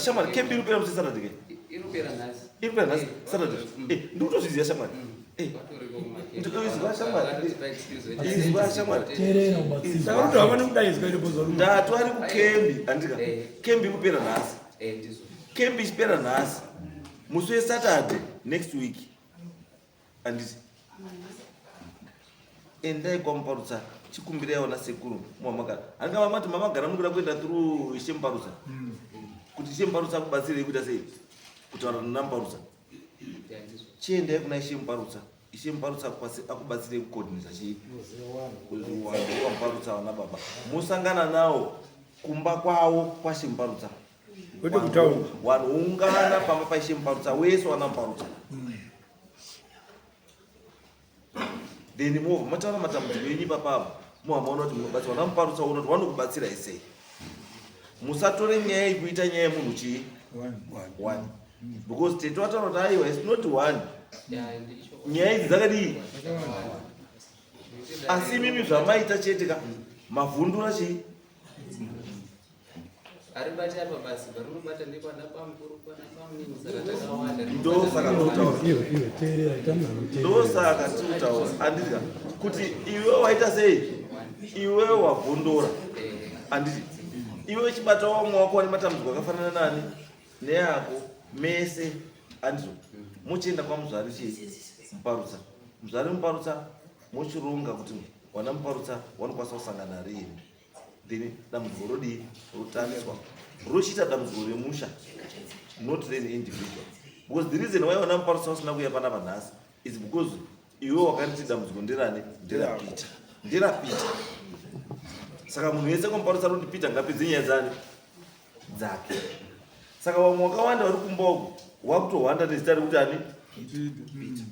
shamwari kembi irikupera musi saturday irikupera nhasi saturday ndikutozviziva shamwari Saka kuti havana kudaidzwa ile bozoruma. Ndatu ari kukembi andika. Kembi kupera nhasi. Kembi ichipera nhasi. Musi weSaturday next week. Anditi. Endai kwaMuparutsa chikumbirai ona sekuru muhamagara. Anga mamati mamagara munoda kuenda through Ishe Muparutsa. Kuti Ishe Muparutsa akubatsirei kuita sei? Kutaura naMuparutsa. Chiendai kuna Ishe Muparutsa. Ishe Muparutsa akubatsirei kucoordinate chii. Muparutsa wana baba. Musangana nawo kumba kwawo kwaShe Muparutsa. Kuti kutaura. Wanoungana pamba paIshe Muparutsa wese wana Muparutsa. Then move mataura matambudziko enyu papapo muhamaona kuti munobatsira wana Muparutsa uno kuti vanokubatsira sei. Musatore nyaya yekuita nyaya yemunhu chii one. Because tetwataura kuti aiwa it's not one. Nyaya idzi dzakadii. Asi mimi zvamaita chetika mavhundura chii. Aribati apa basi barinobata ndikwana pamukuru kwana pamnini saka takawanda. Ndosaka tutaura anditi kuti iwe waita sei. Iwe wavhundura anditi. Iwe chibatawo mwako ane matambudziko akafanana nani neyako mese anditi. Muchienda kwaMuzvari chii Muparutsa. Muzvari Muparutsa muchironga kuti wana Muparutsa wanokwanisa kusangana rini. Then dambudziko rodii rotariswa. Rochita dambudziko remusha, not an individual. Because the reason why wana Muparutsa usina kuya pana panhasi is because iwe wakariti dambudziko nderani nderapita. Saka munhu wese kwaMuparutsa roti Peter ngapedze nyaya dzake. Saka vamwe wakawanda vari kumba uko wakutohwanda nezita rekuti ani Peter.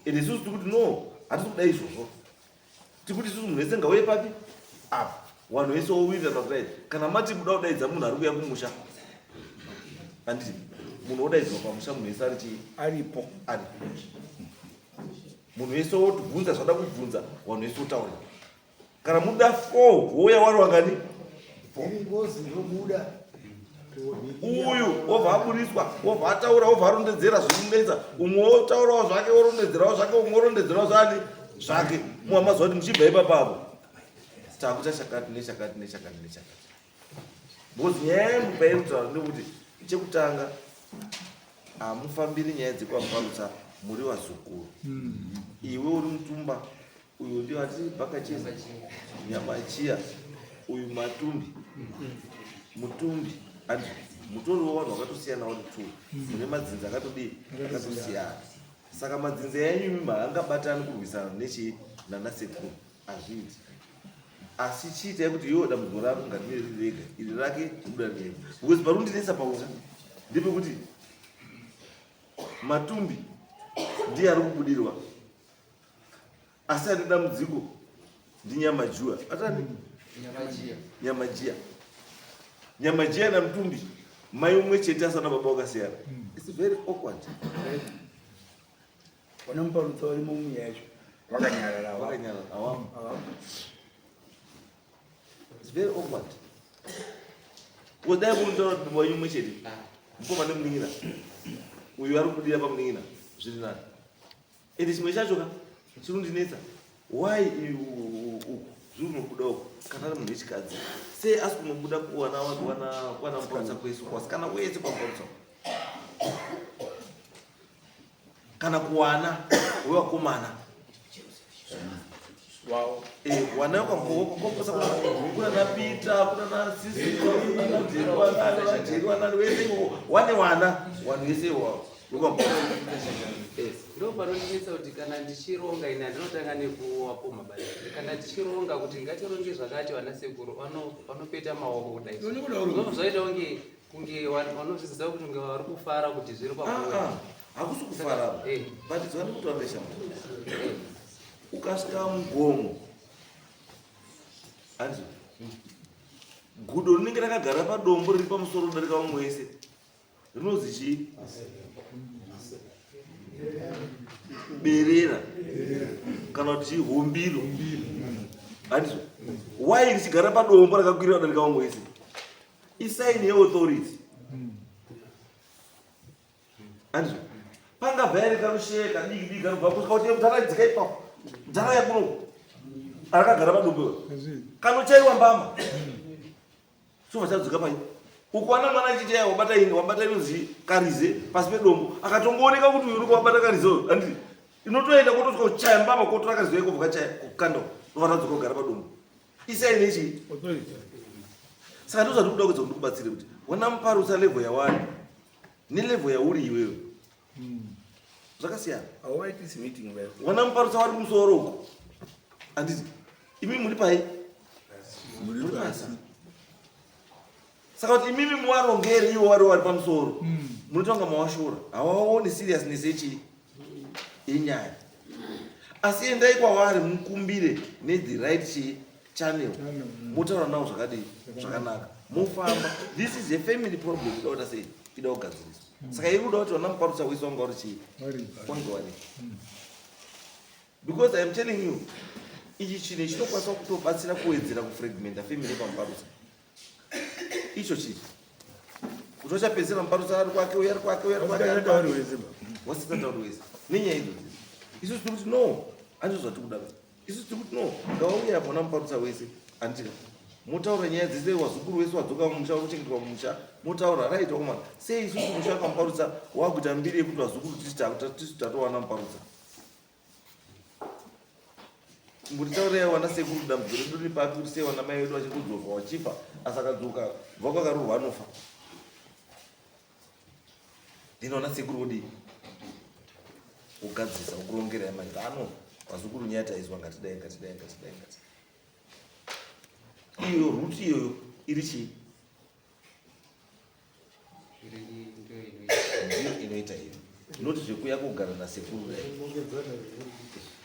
Ende isusu tiri kuti no hatisi kudai izvozvo. Tiri kuti isusu munhu wese ngauye papi apa. Wanhu wese wowirirana kudai. Kana mati muda kudaidza munhu ari kuuya kumusha. Anditi munhu odaidzwa pamusha munhu wese ari chii aripo. Munhu wese wotibvunza zvada kubvunza wanhu wese wotaura. Kana muda 4 wouya wari wakani uyu wobva aburiswa wobva ataura wobva arondedzera zvimunetsa umwe wotaurawo zvake worondedzerawo zvake umwe worondedzerawo zvani zvake muhamaziva kuti muchibva ipapapo takuta chakati nechakati nechakati nechakati. Because nyaya yemupa yerutaura ndekuti chekutanga hamufambiri nyaya dzekwaMuparutsa muri vazukuru. Iwe uri Mutumba, uyu ndiye ati Bhakacheza, Nyamachiya, uyu Matumbi, Mutumbi, andi mutoriwo vanhu vakatosiyana vari 2. Mune madzinza akatosiyana. Saka madzinza enyu mimi haangabatani kurwisana nechii nanasekuru hazviiti. Asi chiitai kuti iwo dambudziko rako ngarimire riri rega, iri rake kubuda rega. Because parundinesa pausha ndepekuti Matumbi ndiye ari kubudirwa. Asi ane dambudziko ndiNyamajuwa. Atani? Nyamajiya naMutumbi mai umwe chete asana baba wakasiyana. It's very awkward. Wana Muparutsa vari munyaya yacho vakanyarara awamu. It's very awkward. Kudai kundotaura kuti mai umwe chete mukoma nemunin'ina uyu ari kubudira pamunin'ina zviri nani. Ende chimwe chacho ka chirundinetsa why zviri nokuda uko kana ari munhu wechikadzi sei asi kunobuda kuwana Muparutsa kwesu kwasikana wese kwaMuparutsa kana kuwana wevakomana wow. Wana wakambokoposa kuna naPita kuna nasisi kuna naJerwa nani wese wane wana wanhu wese wao ndo paronesa kuti kana ndichironga ina ndinotanga nekuwapoma basi. Kana ndichironga kuti ngatironge zvakati vana sekuru vanopeta maoko kudai. Zvoita kunge vanozviziva kuti kunge vari kufara kuti zviri pakuwa. Hakusi kufara. But zvani kuti wandesha. Ukasvika mugomo. Anzi. Gudo rinenge rakagara padombo riri pamusoro darika vamwe wese. Rinozi chii? Berera kana kuti chihombiro. Andizvo why richigara padombo rakakwirira darika vamwe wese isaini yeauthority. Andizvo panga vhari karusheka diki karubva kusvika kuti mutaradzikai ipapo mutara yakuno akagara padombo kanochaiwa mbama chova chadzoka pai ukuwana mwana achichaya wabata inozi karize pasi pedombo akatongooneka kuti uyu uri kuwabata karize handiti inotoenda kutosvika kuchaya mbama kotora karize yako vukachaya kukanda novatadzoka kugara padombo isai nechi saka ndozvati kuda kudza ndikubatsire kuti wana muparusa level ya1 nelevel yauri iwewe zvakasiyana wana muparusa wari kumusoro uko handiti imi muri pai muri pasi saka kuti imimi muwarongeri iwo wari pamusoro munotonga mawashora hawaoni seriousness yenyaya asi endai kwavari mukumbire nethe right channel mutaura nawo zvakadii zvakanaka mufamba. This is a family problem ida sei ida kugadziriswa saka iri kuda kuti vana muparusa wese wanga uri chii wanga wari because I am telling you ichi chinhu chinokwanisa kutobatsira kuwedzera kufragmenta family pamuparusa icho chiri kuti wachapedzera muparusa ari kwake uya ari kwake wasitatauri wese nenyaya idzodzi isusu tiri kuti no handizvo zvati kuda isusu tiri kuti no ngawauya pona muparusa wese anditika mutaura nyaya dzese wazukuru wese wadzoka mumusha uri kuchengetwa mumusha mutaura right oma sei isusu musha pamuparusa wakuita mbiri yekuti wazukuru tisu tatowana muparusa muritauraya wana sekuru dambudziro redu ripapi kuti sei wana mai vedu vachikudzorwa wachifa asakadzoka bva kwakarurwa anofa ndino wana sekuru wodii kugadzisa kurongera yamai ano wazukuru nyaya taizwa ngatidai iyo ruti iyoyo iri chii ndiyo inoita iyo inoti zvekuya kugara nasekuru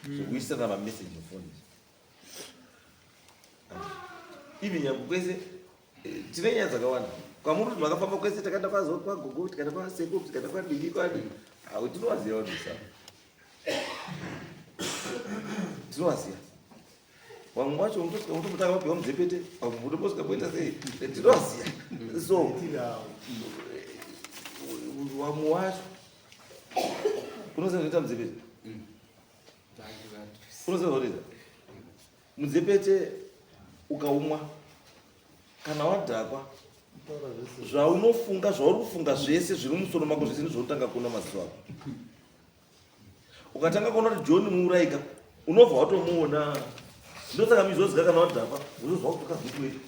zvekuisana mameseji mufoni ivi nyangu kwese tine nyaya dzakawanda kwamuri kuti makafamba kwese takaenda kwagogo tikaenda kwasekuru tikaenda kwadiki kwadi au tinowaziva vanhusa tinowaziva vamwe vacho unotomutanga mapiwa mudzepete vamwe unombosvika poita sei tinowaziva so vamwe vacho unoziva zvinoita mudzepete unoziva zvakuita mudzepete ukaumwa kana wadhakwa zvaunofunga zvauri kufunga zvese zviri musoro mako zvese ndizvaunotanga kuona maziso ako ukatanga kuona kuti John muuraika unobva watomuona ndosaka mizozika kana wadhakwa uzozva kutoka guku iri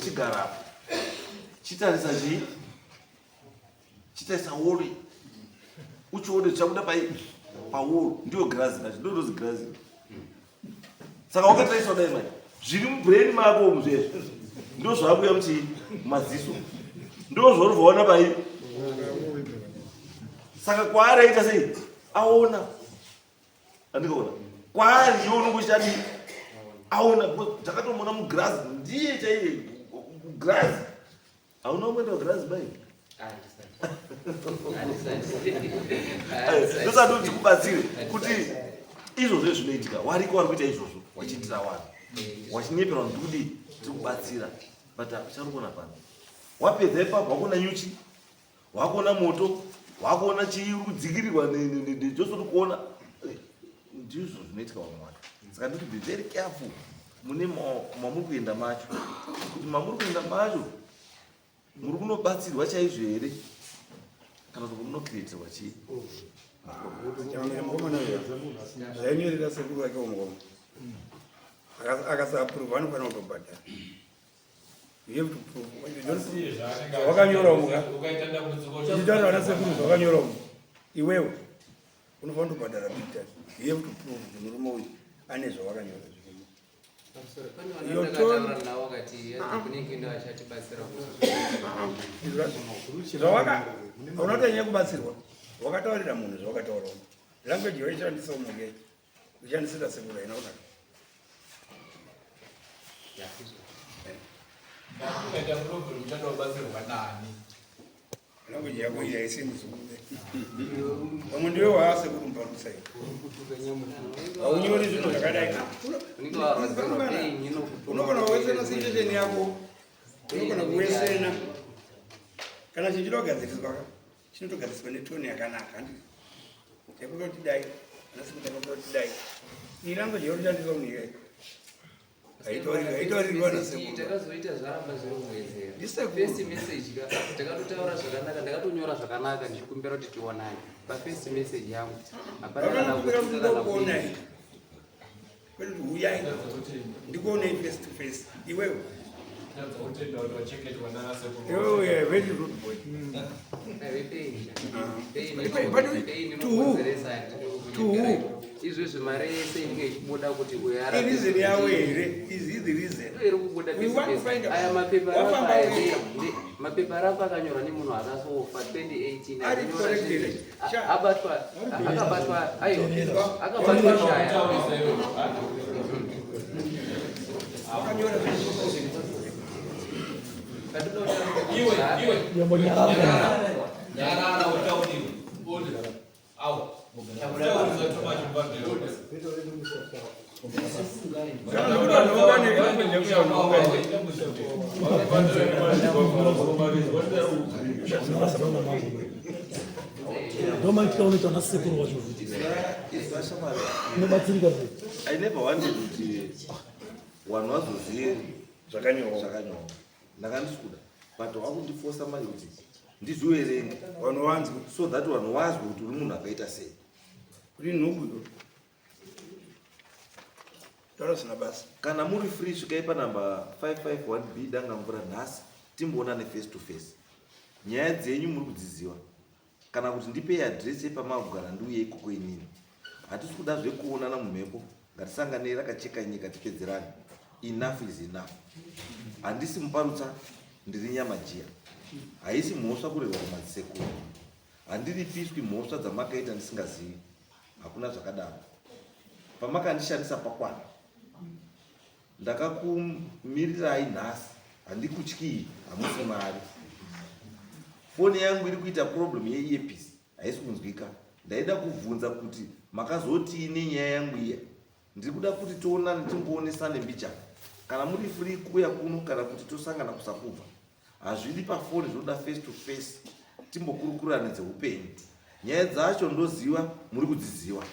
chigara chitarisa chii chitarisa wori uchione chabuda paworo ndiyo grazi nacho ndonozi grazi saka wakatariswa dai mai zviri mubrain mako umu zvezvo ndo zvakuya kuti maziso ndo zvauri vaona pai saka kwaari aita sei aona andikaona kwaari iwe unongochitadi aona takatomona mugrazi ndiye chaiye grazi hauna umwenda wagrazi bai ndosati kuti kubatsire kuti izvozvo zvinoitika wariko wari kuita izvozvo wachiitira vanhu wachinyepera ndudi tiri kubatsira but charukona pano wapedza ipapo wakuona nyuchi wakuona moto wakuona chii uri kudzikirirwa josoti kuona ndizvo zvinoitika vamwe vanhu saka ndoti be very careful mune mamuri kuenda macho kuti mamuri kuenda macho muri kunobatsirwa chaizvo here kana kuti munokreatirwa chii zvainyorera sekuru wake womugoma akasapuruvha anofanira kutobhadhara wakanyora muka ichitaura ana sekuru zvawakanyora mu iwewe unofanira kutobhadhara bita you have to prove kuti murume uyu ane zvawakanyora unotanyanya kubatsirwa wakataurira munhu zvawakataurawo language waishandisa umuke uchandisira sekuru inaona language yako yaisimuzukuve vamwe ndiwe waasekuru muparusa aunyori zvinhu zvakadai unogona kuwesena situation yako unogona kuwesena kana chichitogadziriswa chinotogadziriswa netoni yakanaka handii yakutoti dai anasikutakutoti dai irango jeurichandiswa munyika haitorirwa nasekuru takazoita zvaramba zviri first message takatotaura zvakanaka ndakatonyora zvakanaka ndichikumbira kuti tionane pafirst message yangu apanakuonai kwekuti uyai ndikuonei face to face iwewe very rude boy. To who? Izvezvi mari yese inenge ichibuda kuti uyara reason yawo here is the reason iri kubuda aya mapepa arapo akanyorwa nemunhu akasofa 2018 akabatwa shaya I never wanted kuti vanhu vazozive zvakanyorwa ndakandisikuda but wakundifosa mari kuti ndizviverenge vanhu vanzwe so that vanhu vazwe kuti uri munhu akaita sei kuti nhubuyo taurasina basa kana muri free svikai panamba 551b danga mvura nhasi timboonane face to face nyaya dzenyu muri kudziziva kana kuti ndipei adresi yepamagara ndiuye ikoko inini hatisi kuda zvekuonana mumhepo ngatisanganei rakacheka nyika tipedzerani enough is enough handisi muparutsa ndiri nyamajiya haisi mhosva kurehwa kumadzisekuru handiripiswi mhosva dzamakaita ndisingazivi hakuna zvakadaro pamakandishandisa pakwana ndakakumirirai nhasi handikutyii hamusi mari foni yangu iri kuita problem yeearpiece haisi kunzwika ndaida kuvhunza kuti makazoti nenyaya yangu iya ndiri kuda kuti tionane timboonesane mbichana kana muri free kuuya kuno kana kuti tosangana kusakubva hazvidi pafoni zvinoda face to face timbokurukurana dzeupenyu nyaya dzacho ndoziva muri kudziziva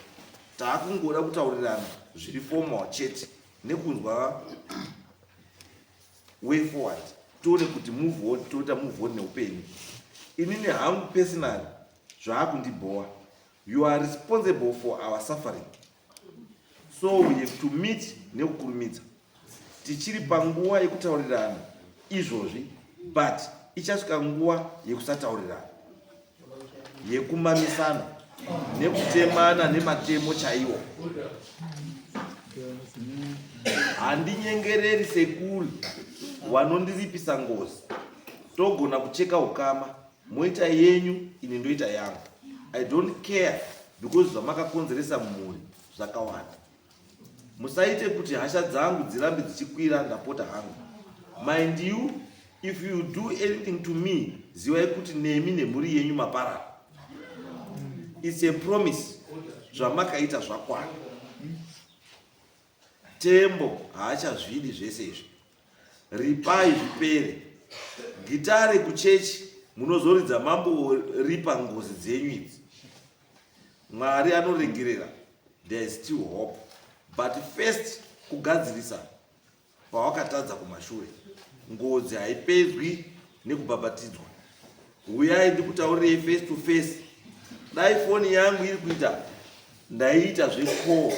taakungoda kutaurirana zviri formal chete nekunzwa way forward tione kuti move on toita move on neupenyu inini hangu personally zvaakundibhowa you are responsible for our suffering so we have to meet nekukurumidza tichiri panguva yekutaurirana izvozvi but ichasvika nguva yekusataurirana yekumamisana nekutemana nematemo chaiwo handinyengereri sekuri wanondiripisa ngozi togona kucheka ukama moita yenyu ini ndoita yangu I don't care because zvamakakonzeresa mumuri zvakawanda musaite kuti hasha dzangu dzirambe dzichikwira ndapota hangu mind you if you do anything to me zivai kuti nemi nemhuri yenyu maparara it's a promise zvamakaita zvakwana tembo haachazvidi zvese izvi ripai zvipere gitare kuchechi munozoridza mambo ripa ngozi dzenyu idzi mwari anoregerera there is still hope but first kugadzirisa pawakatadza kumashure ngozi haipedzwi nekubhabhatidzwa uyai ndikutaurirei face to face dai foni yangu iri kuita ndaiita zvecall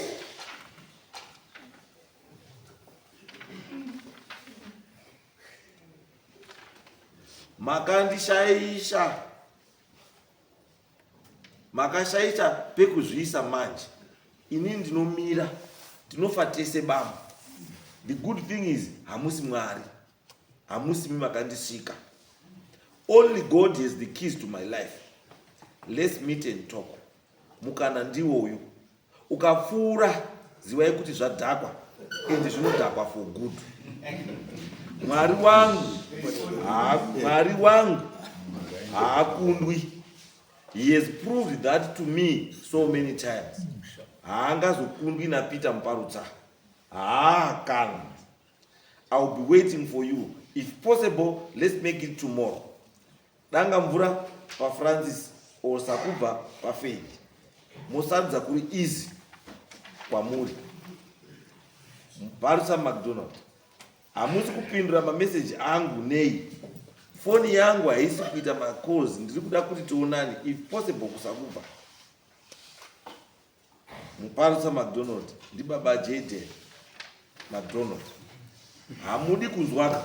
makashaisha pekuzviisa manje ini ndinomira tinofa tese bamba the good thing is hamusi mwari hamusi mi makandisvika only God has the keys to my life let's meet and talk mukana ndiwoyu ukapfuura zivai kuti zvadhakwa ende zvinodhakwa for good mwari wangu haakundwi he has proved that to me so many times haangazokundwi naPeter Muparutsa kana I'll be waiting for you if possible let's make it tomorrow danga mvura paFrancis or Sakubva paFei. Musadza kuri easy kwamuri. Mupalutsa McDonald. Hamusi kupindura mamessage angu nei. Phone yangu haisi kuita macalls. Ndiri kuda kuti tionane if possible kuSakubva. Mupalutsa McDonald ndi baba Jaden McDonald. Hamudi kuzwaka.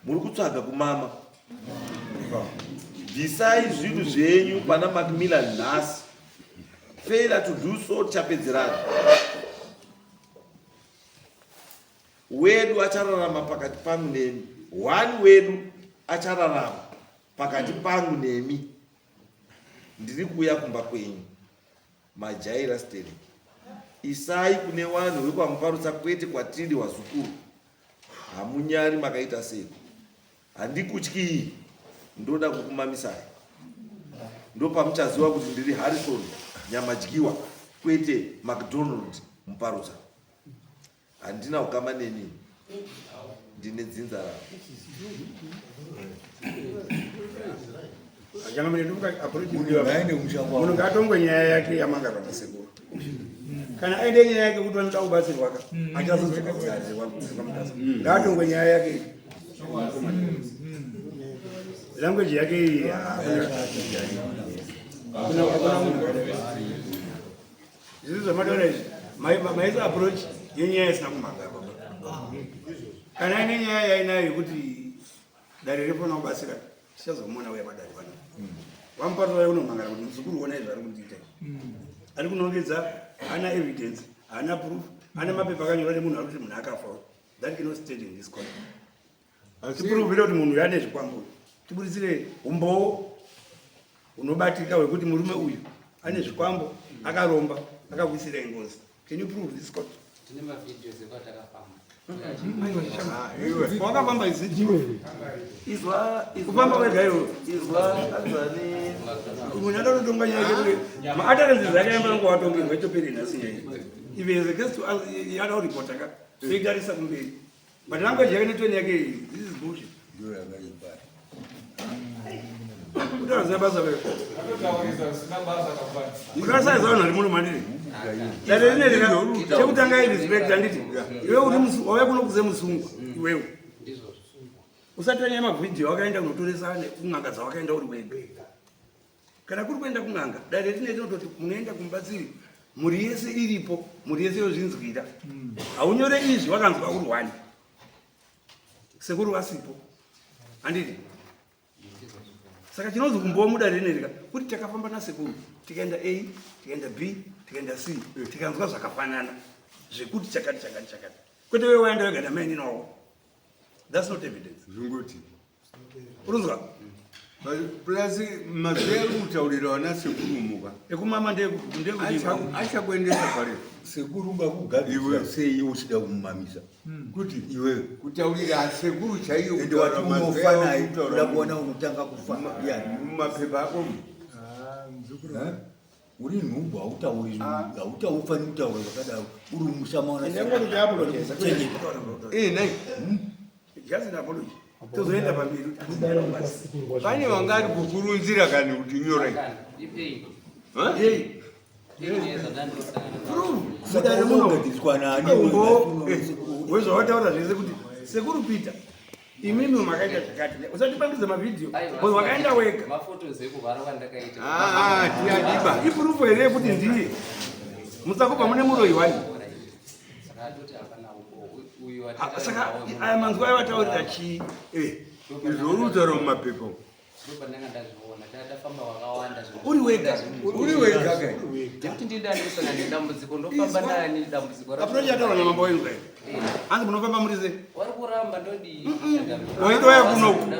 Muri kutsvaga kumama. Bvisai zvinhu zvenyu pana Macmillan nhasi. Failure to do so chapedzerana. Wedu achararama pakati pangu nemi. One wedu achararama pakati pangu nemi. Ndiri kuuya kumba kwenyu. Majaira Sterling. Isai kune vanhu vekwamupalutsa kwete kwatiri wazukuru. Hamunyari makaita sei. Handikutyi. Ndoda kukumamisai. Ndo pamuchaziva kuti ndiri Harrison Nyamadyiwa kwete McDonald Mupalutsa. Handina ukama neni. Ndine dzinza rangu. Munhu ngatonge nyaya yake yamanga patasekuru. Kana aende nyaya yake kuti vanoda kubatsirwa achazotsvaka kuzarirwa kutsika. Ngatonge nyaya yake. Language yake this is a matter my approach yenyaya isina kumanga baba. Kana aende nyaya yainayo yekuti dare rifona kubatsira tichazomona uya padare pano. Wamparo wayo unomangara kuti muzukuru wona izvo ari kundiita. Ari kunongedza hana evidence, hana proof, hana mapepa akanyora nemunhu ari kuti munhu akafa. That cannot stand in this court. Tipuruvire kuti munhu ane zvikwambo. Tiburisire umbowo unobatika wekuti murume uyu ane zvikwambo akaromba akawisira ingozi. Can you prove this court? Tine mavideo zekuatakafamba. Wakafamba izvi kufamba wega iwo munhu anototonga nyaya yekuti maatarenzi zvake yambanga watongerwa itoperi nhasi nyaya if there is a case to yada uripota ka toitarisa kumberi but language yake netoni yake this is bullshit utaziva basa veko ukasaiza vanhu vari muno mandiri dare rine chekutanga irespect handiti iwe wauya kuno kuze musungwa iwewe usati wanyaya mavhidhiyo wakaenda kunotoresa kun'anga dzawakaenda uri wega kana kuri kuenda kun'anga dare rine rinototi munoenda kumubatsiri mhuri yese iripo mhuri yese yozvinzwira haunyore izvi wakanzwa uri wani sekuru wasipo handiti saka chinonzi kumbowa mudare rinerika kuti takafamba nasekuru tikaenda A tikaenda B tikaenda C tikanzwa zvakafanana zvekuti chakati kwete wewe waenda wega namaini nawo. That's not evidence. Zvingoti. Uruzwa? Plus mazero utaurira wana sekuru muka. Ekumama ndekuti acha kuendesa pale. Sekuru ngakugadzira iwe sei uchida kumamisa. Kuti iwe kutaurira sekuru chaiyo ende wati unofana ida kuona unotanga kufa. Ya mumapepa ako. Mzukuru. Uri nhumbu hautaufani kutaura wakadaro uri mushamaona ndengoti apologeza nai jazi na apology tozoenda pamberi pani wangari kukurunzira kani kuti nyora saka munogatiswa nani wezvawataura zvese kuti sekuru Peter imimi makaita chakati usatipambidza mavidhiyo bozi wakaenda wega mafotos ekuvhara kwandakaita tiyadiba ipurufu here kuti ndiye musakupa mune muroyi wani saka atoti hapana uyu saka aya manzwa ayavataurira chii izvorutaro mumapepa ndopandanga ndazviona tatafamba wakawanda uri wega ndekuti ndidandisana nedambudziko ndofamba nani dambudziko aprochataura namamba wenyu kai hanzi munofamba murise wari kuramba ndodii waidoya kunoku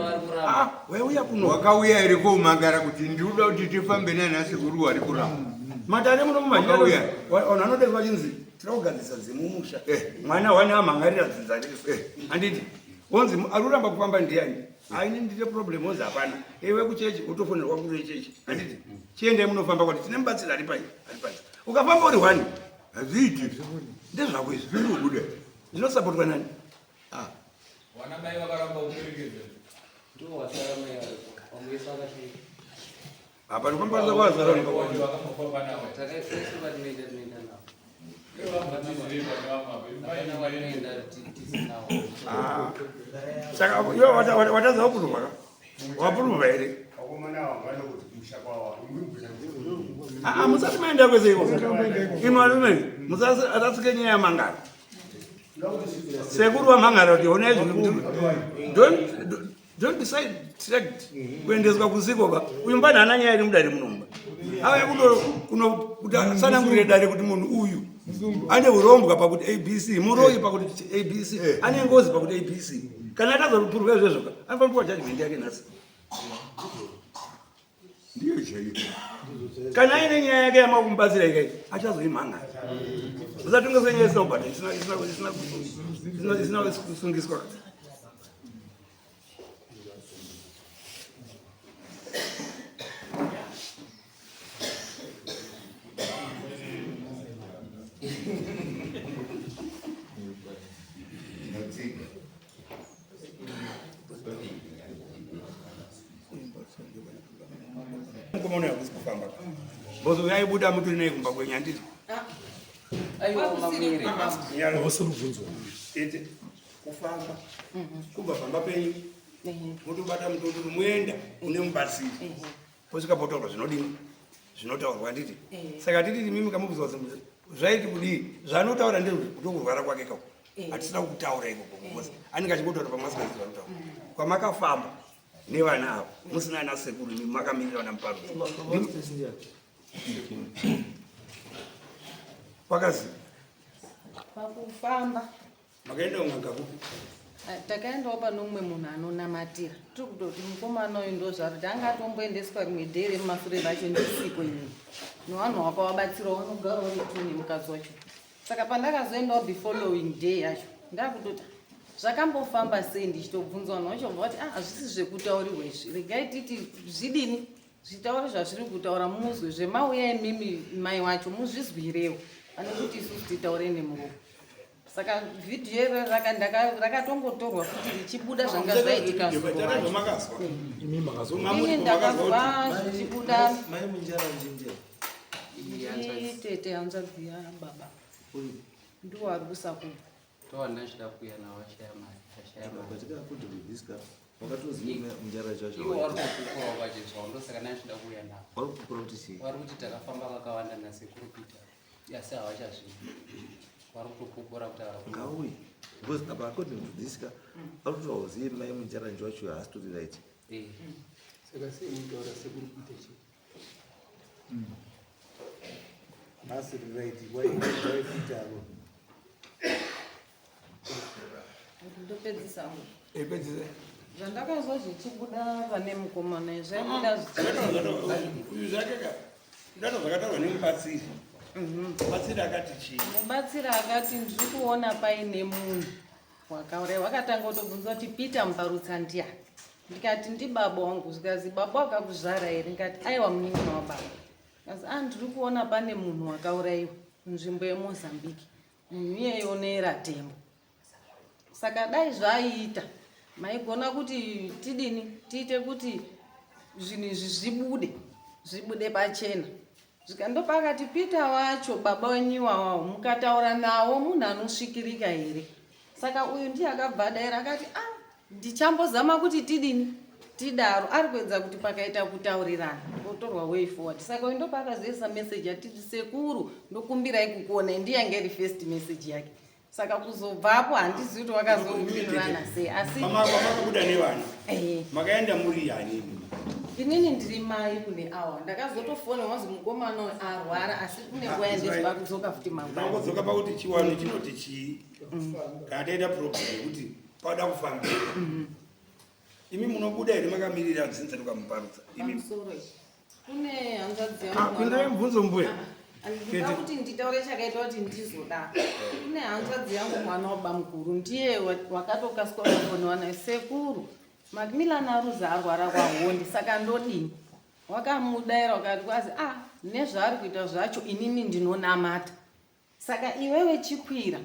waiuya kunoku wakauya here koumangara kuti ndiuda kuti tifambe nanasekuru wari kuramba matare munomumauya vanhu vanodeswa chinzi tira kugadzisa zimumusha mwana wane amhangarira dzinza rese handiti onzi arikuramba kufamba ndiani aine ndite problem onzi hapana ewe kuchechi utofonerwa kuri chechi handiti chiendei munofamba kwati tine mubatsiri ari pai ukafamba uri wani hazviiti ndezvako izvi zvinobuda ndinosapotwa nani Wanamai vakaramba kuperekedza. ndo wasara mai varipo Apa ndikwambaza kwazara saka yo wataza wapuruva wapuruva here musati maenda kwese iko imwalume musasike nyaya yamangara sekuru wamangara kuti ona izvi don't decide direct kuendeswa kusiko ka uyu mbani hana nyaya iri mudare munomba ava kusanangurire dare kuti munhu uyu ane urombwa pakuti abc muroyi pakuti abc ane ngozi pakuti abc kana atazopurwa izvezvoka anofanirwa judgment yake nhasi ndiyo chaiyo kana aine nyaya yake yamakumbatsira ikai achazoimhangara usatongeswa nyaya isina kubata isina kusungiswa mukomana yakusi kufamba bozo yaibuda mutu nei kumba kwenya nditi Vasurubvunzo. ete kufamba kubva pamba penyu mutobata mutoto muenda une mubatsiri posvika potaurwa zvinodini zvinotaurwa nditi saka tititi mimi kamubvisa zvaiti kudii zvanotaura ndokurwara kwake kako hatisina kutaura ikoko anenge achingotaura pamwasikaizi vanotaura kwamakafamba nevana avo musina ana sekuru mimi makamirira vana muparudzi kwakazi pakufamba makaenda umwagakupi takaendawo pano mumwe munhu anonamatira tiri kutoti mukomana uyu ndo zvaruti anga atomboendeswa rimwe dhee remumasure racho ndisiko ini nevanhu wakawabatsirawo vanogarawo netuni mukadzi wacho saka pandakazoendawo the following day yacho ndakutoti zvakambofamba sei ndichitobvunza vanhu vachobva vati hazvisi zvekutaurirwa izvi regai titi zvidini zvitaure zvazviri kutaura muzwe zvemauyai mimi mai wacho muzvizwirewo pane kuti isusu titaure nemuromo saka vhidhiyo iro rakatongotorwa kuti richibuda zvanga zvaitika ini ndakazwa zvichibuda tete hanzvadzi yababa ndiwo ari kusakuru ndachida kuuya navo vashaya mari ivo vari kukukurawo vachizvawo ndosaka ndachida kuuya navo vari kuti takafamba kakawanda nasekuru peter asi havachazvii vari kutopupura kuti ngauye because apa according to this ka arikutauziye mai munjaranji wacho haasi toti right saka sei mutaura sekuru peter chi haasi right waipita alo ndopedzisamo epedzise zvandakazwa zvichibuda pane mukomana zvaibuda uyu zvakeka ndato zvakataurwa nemubatsiri mubatsiri akati chii mubatsiri akati ndiri kuona paine munhu wakaurai wakatanga kutobvunza kuti peter muparutsa ndiani ndikati ndibaba wangu zvikazi baba wakakuzvara here ndikati aiwa munin'ina wababa kazi ndiri kuona pane munhu wakauraiwa nzvimbo yemozambique munhu iyeyo neratembo saka dai zvaiita maigona kuti tidini tiite kuti zvinhu izvi zvibude pachena zvikandopakati peter wacho baba wenyuwawawo mukataura nawo munhu anosvikirika here saka uyu ndiye akabva adaira akati ndichambozama kuti tidini tidaro ari kuedza kuti pakaita kutaurirana otorwa way forward saka uyu ndopakazoisa meseji atiti sekuru ndokumbirai kukuonai ndiyange iri first message yake saka kuzobvapo handizivi kuti wakazopindurana sei asi makabuda nevana makaenda muri yani inini ndiri mai kune awa ndakazotofona wanzi mukomana arwara asi kune nguva yandiziva kudzoka futi mangwangodzoka pakuti chiwano chinoti chii kana taita problem yekuti pauda kufamba imi munobuda here makamirira dzinzeruka muparutsa kune hanzvadzi kuendera mubvunzo mbuya andida kuti nditaure chakaita kuti ndizoda kune hanzvadzi yangu mwana waba mukuru ndiye wakatokaswa kufoniwa naye sekuru macmillan aruza arwara kwahondi saka ndodini wakamudaira wakati kwazi nezvaari kuita zvacho inini ndinonamata saka iwewe chikwira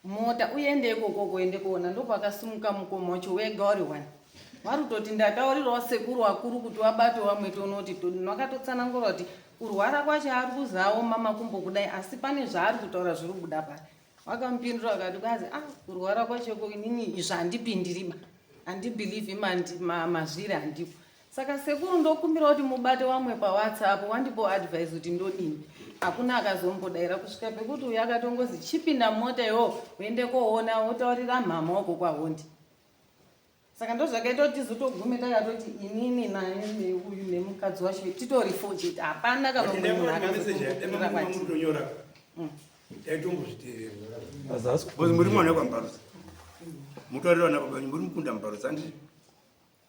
mota uende ikoko kuende kuona ndopakasimuka mukoma wacho wega uri wani warutoti ndataurirawo sekuru wakuru kuti wabate wamwete unoti wakatotsanangura kuti kurwara kwacho ari kuzawo mamakumbo kudai asi pane zvaari kutaura zviri kubuda pari. Wakamupindura akati kwazi kurwara kwachoko inini izvo handipindiriba, handibhiliivhi mazviri handiko. Saka sekuru ndokumbira kuti mubate wamwe paWhatsApp wandipo advice kuti ndodini. Hakuna akazombodaira kusvika pekuti uyu akatongozi chipinda mota iwo uende koona wotaurira mhama wako kwahondi. Saka ndozvakaita kuti tizotogume takatoti inini naye neuyu nemukadzi wacho titori fortunate hapana kana munhu akazotonyora Bozi muri mwana kwambarusa. Mutorera na baba muri mukunda mbarusa ndi.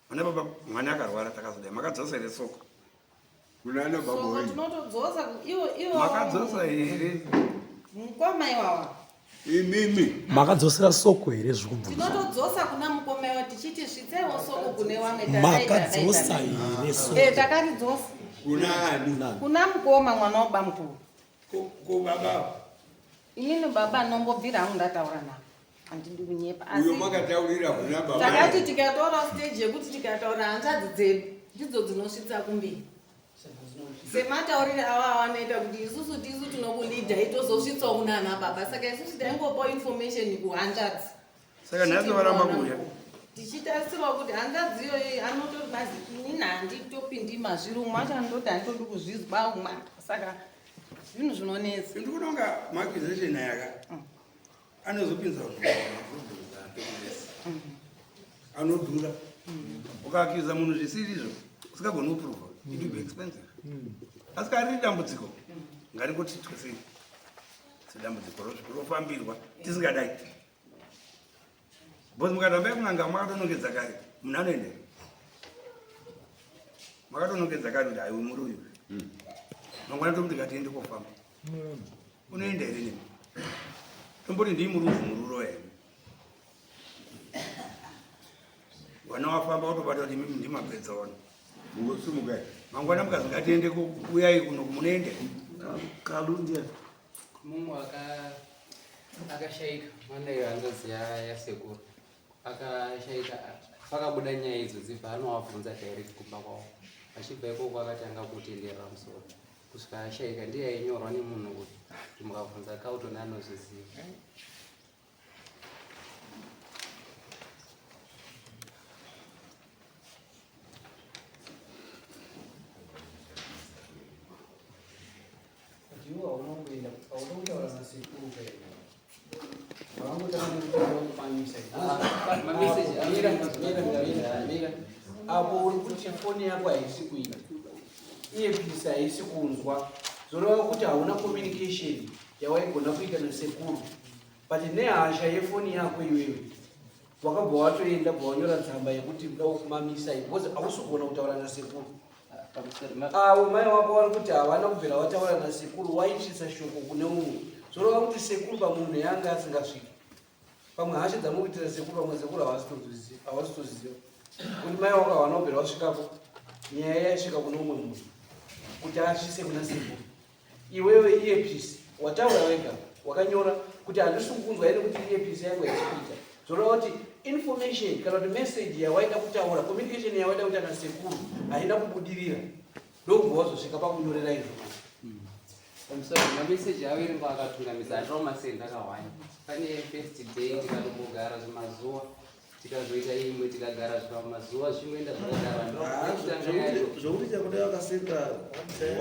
Mana baba mwana akarwara takazodai makadzosa ere soko. Kunana baba wewe. Tinotodzosa iwo Makadzosa ere. mukoma iwawa. Mimi. Makadzosera soko ere zvekubvunza. Tinotodzosa kuna mukoma iwawa tichiti svitsewo soko kune wamwe tataita. Makadzosa ere soko. Takaridzosa. Kunani. Kuna mukoma mwana wabamukuru. Ko baba. Inini baba nombobvira hangu ndataura nawo. Handidi kunyepa. Uyo makataurira kuna baba. Takati tikatora stage yekuti tikataura hanzvadzi dzedu ndidzo dzinosvitsa kumberi. Semataurira ava vanoita kuti isusu tisu tinokulidha itozosvitsa kunana baba. Saka isusu taingopa information kuhanzvadzi. Saka nhasi varamba kuuya. Tichitarisirwa kuti hanzvadzi iyoyo anotori bazi inini handitopindi mazviri umwe acho anototi handitodi kuzvizwa umwe. Saka zvinhu zvinonetsa. Ndikutonga maakization yaka. Anozopinza anodhura. Ukakiza munhu zvisiri izvo usikagoni kuprova it will be expensive. Asi kari dambudziko ngarikoti twese sedambudziko rofambirwa tisingadai. Bozi mukatambai kunanga makatonongedza kare munhu anoendera. Makatonongedza kare kuti aiwe muri uyu. Mangwana tomuti ngatiende kofamba. Unoenda here nemi? Tomboti ndii mururo here. Wana wafamba utobata kuti mimi ndimapedza wano. Ngosimukai. Mangwana mukazi ngatiende kuyai kuno kumunoende. Kalundia. Mumwe akashaika mwana iyo hanzvadzi yasekuru akashaika pakabuda nyaya idzo dzibva anovabvunza direct kumba kwavo achibva ikoko akatanga kutenderera musoro kusvika ashaika ndiye ainyorwa nemunhu kuti mukabvunza kautoni anozviziva. Apo uri kuti foni yako haisi kuita earpiece haisi kunzwa zoreva kuti hauna communication yawaigona kuita nasekuru but nehasha yefoni yako iwewe wakabva watoenda bva wanyora tsamba yekuti uda kumamisa because hausi kugona kutaura nasekuru. Avo mai wako vari kuti havana kubvira wataura nasekuru waichisa shoko kune umwe zoreva kuti sekuru pamunhu yanga asingasviki pamwe hasha dzamukuitira sekuru pamwe sekuru havasitoziva kuti mai wako havana kubvira wasvikapo nyaya yasvika kune umwe munhu kuti achise kuna sekuru. Iwewe earpiece wataura wega wakanyora kuti handisi kukunzwa ine kuti earpiece yangu yachikuita zoreva kuti information kana kuti message yawaida kutaura communication yawaida kuita nasekuru haina kubudirira ndokubva wazosvika pakunyorera izvo. Mameseji avo iringo akatungamisa andinomasenda akawanya. Pane first day tikatombogara zvemazuva tikazoita imwe tikagara zvamazuva zvinoenda zvakagara zvokuti chakuda wakasenda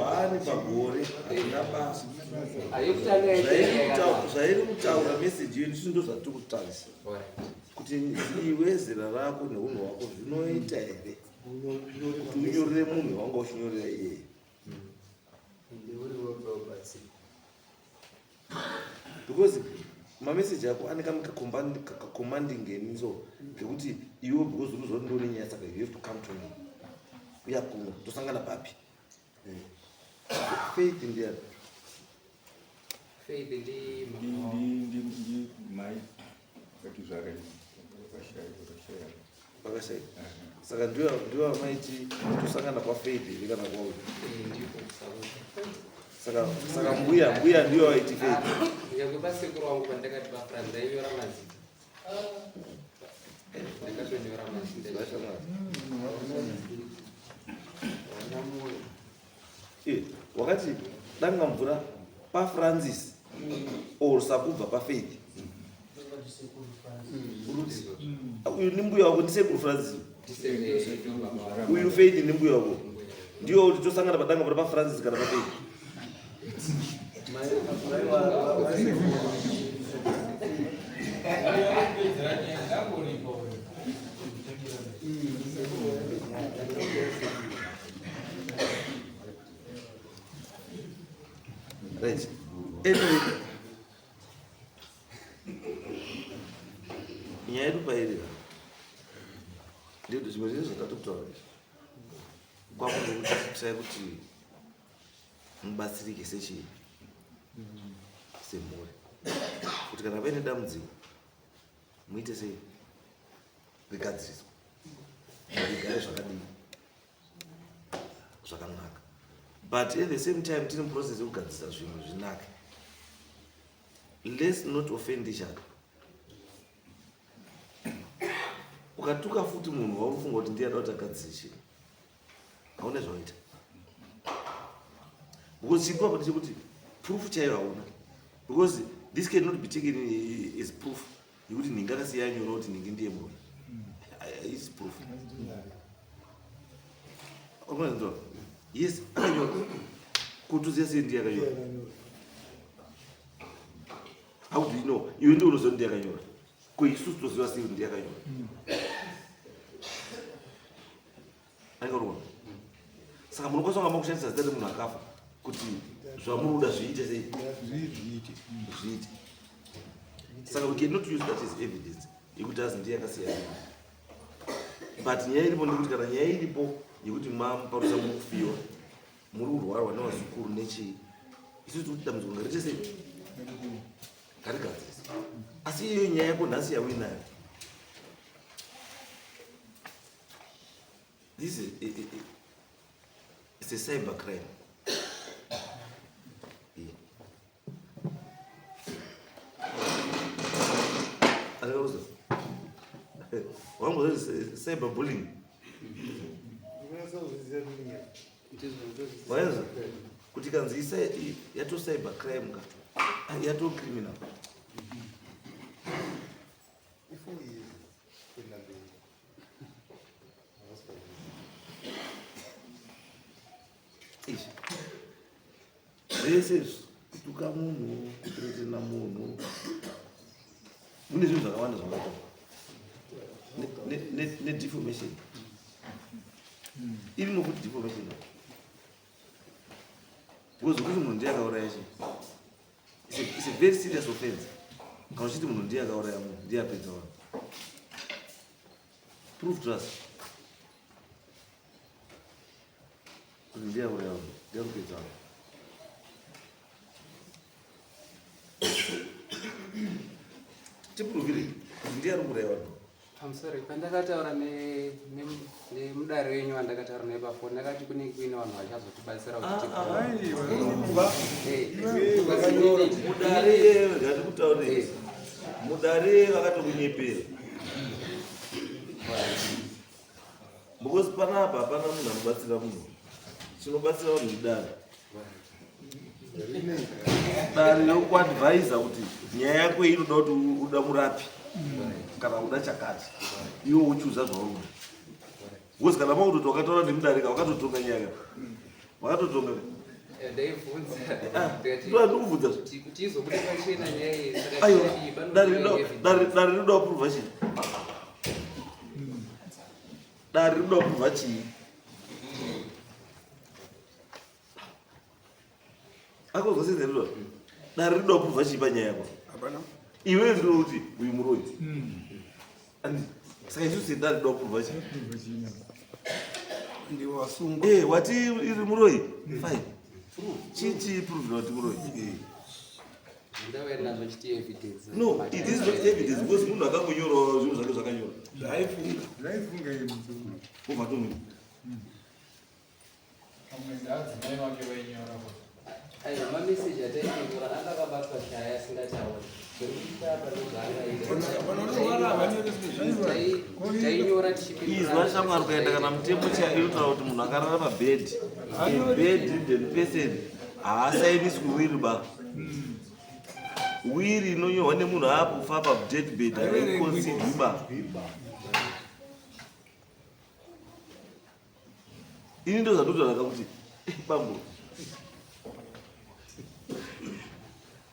wani pagore hakuna basa zvairi kutaura meseji yedu ndo zvatiri kutarisa kuti iwe zera rako neunhu hwako zvinoita here kuti unyorere munhu wanga uchinyorera iyeye. Because mameseji ako ane kacommanding ngeniso zvekuti iwe because unozva kuti ndone nyaya saka you have to come to me uyakuma tosangana papi. Faith ndiani? Faith ndi mai vakizvara vakashaya saka ndiwo maiti tosangana pafaith here kana kwauyu. Saka mbuya ndiyo waiti faith. Nyangwe pasekuru wangu pandakati pafranza ivyora mazita ndakatonyora masinde wakati danga mvura paFrancis or sakubva paFaith uyu ni mbuya wako ndisekuru Francis uyu Faith ni mbuya wako ndio titosangana padanga mvura paFrancis kana paFaith right. Anyway, nyaya yedu pairira ndizvo zvimwe zvinhu zvatatotaura kwakunokutisai kuti mubatsirike sechii semhuri kuti kana paine dambudziko muite sei rigadziriswa rigare zvakadii zvakanaka, but at the same time tine process yekugadzisa zvinhu zvinake. Let's not offend each other. Ukatuka futi munhu waufunga kuti ndiye dauta gadzisa chinhu hauna zvaita because chipo apa ndechekuti proof chaiyo hauna, because this cannot be taken as proof yekuti ningi akasiya nyora kuti ningi ndiye muroi. Is proof. Yes, akanyora kutuziya sei ndiye akanyora. How do you know? Iwe ndiye unoziva ndiye akanyora. Ko isusu toziva sei ndiye akanyora. Aikaona. Saka munokwanisa kunga makushandisa zita remunhu akafa kuti zvamunoda zviite sei? Zviite. Saka we cannot use that as evidence yekuti azi ndiye akasiya nyora. But nyaya iripo ndikuti kana nyaya iripo yekuti mamuparusa mukufiwa muri kurwara nevazukuru nechii, isusu kuti dambudziko ngariite sei? Ngarigadzirisa. Asi iyo nyaya yako nhasi yauinayo, this is it's a cyber crime. Alauza wangu cyber bullying. Waeza kuti kanzi yato cyber crime ka yato criminal. Zvese kutuka munhu, kutetena munhu, mune zvinhu zvakawanda zvakaita nedefamation. Iri nokuti defamation because kuti munhu ndiye akauraya chinhu, it's a very serious offense. Kana uchiti munhu ndiye akauraya munhu, ndiye apedza vanhu, prove to us kuti ndiye akauraya vanhu, ndiye kupedza vanhu. Tipuruvire ndiye ari kuraya vanhu. I'm sorry, pandakataura nemudare wenyu wandakataura naye pafoni, ndakati kune kuine vanhu vachazotibatsira kuti mudare ngatikutaurei, mudare vakatokunyepera because panapa hapana munhu anobatsira munhu, chinobatsira vanhu idare. Dare yokuadvisa kuti nyaya yako inoda kuti uda murapi kana uda chakati, iwe uchuza zvaunoda. Because kana mautoti wakataura nemudarika wakatotonga nyaya, wakatotonga ndikubvunza kuti izobuda pachena nyaya iyi. dare rinoda kupuruvha chii? Dare rinoda kupuruvha chii? Akozwa sezerwa dare rinoda kupuruvha chii panyaya yako? Iwe ndinoti uyu muroi. Saka isusu sedare rinoda kupuruvha chii? Wati iri muroi? Fine. Chichi prove kuti muroi? No, it is not evidence because munhu akangonyora zvinhu zvake zvakanyora. Zvaifunga iye mudzukuru. Kubva tomuni. Ayo mameseji atainyora akakabatwa shaya asingatauri. izwa shamwari ukaenda kana mutemo chainotaura kuti munhu akarara pabhedhi person haasainiswi wiri ba wiri inonyorwa nemunhu aakufa padeathbed haikonsidwi ba. ini ndo zvatotaura kuti bambo,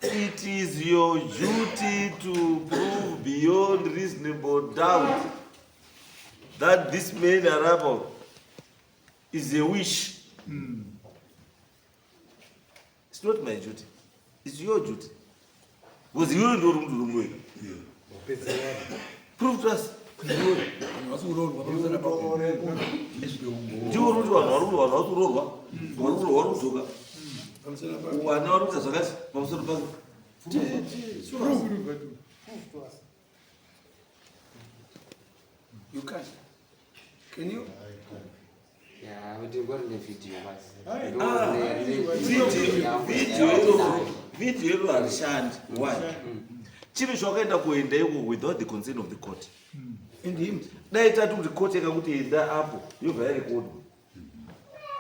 it is your duty to prove beyond reasonable doubt that this man Arabo is a wish. It's not my duty. It's your duty. Because you don't know. Prove to us. You can. Can you? Yeah, we do go in the video. Video alishand. Why? Chini shokaenda kuenda iko without the consent of the court. Indeed. Dai tatu kuti court yakakuti enda hapo, yobva yarecord.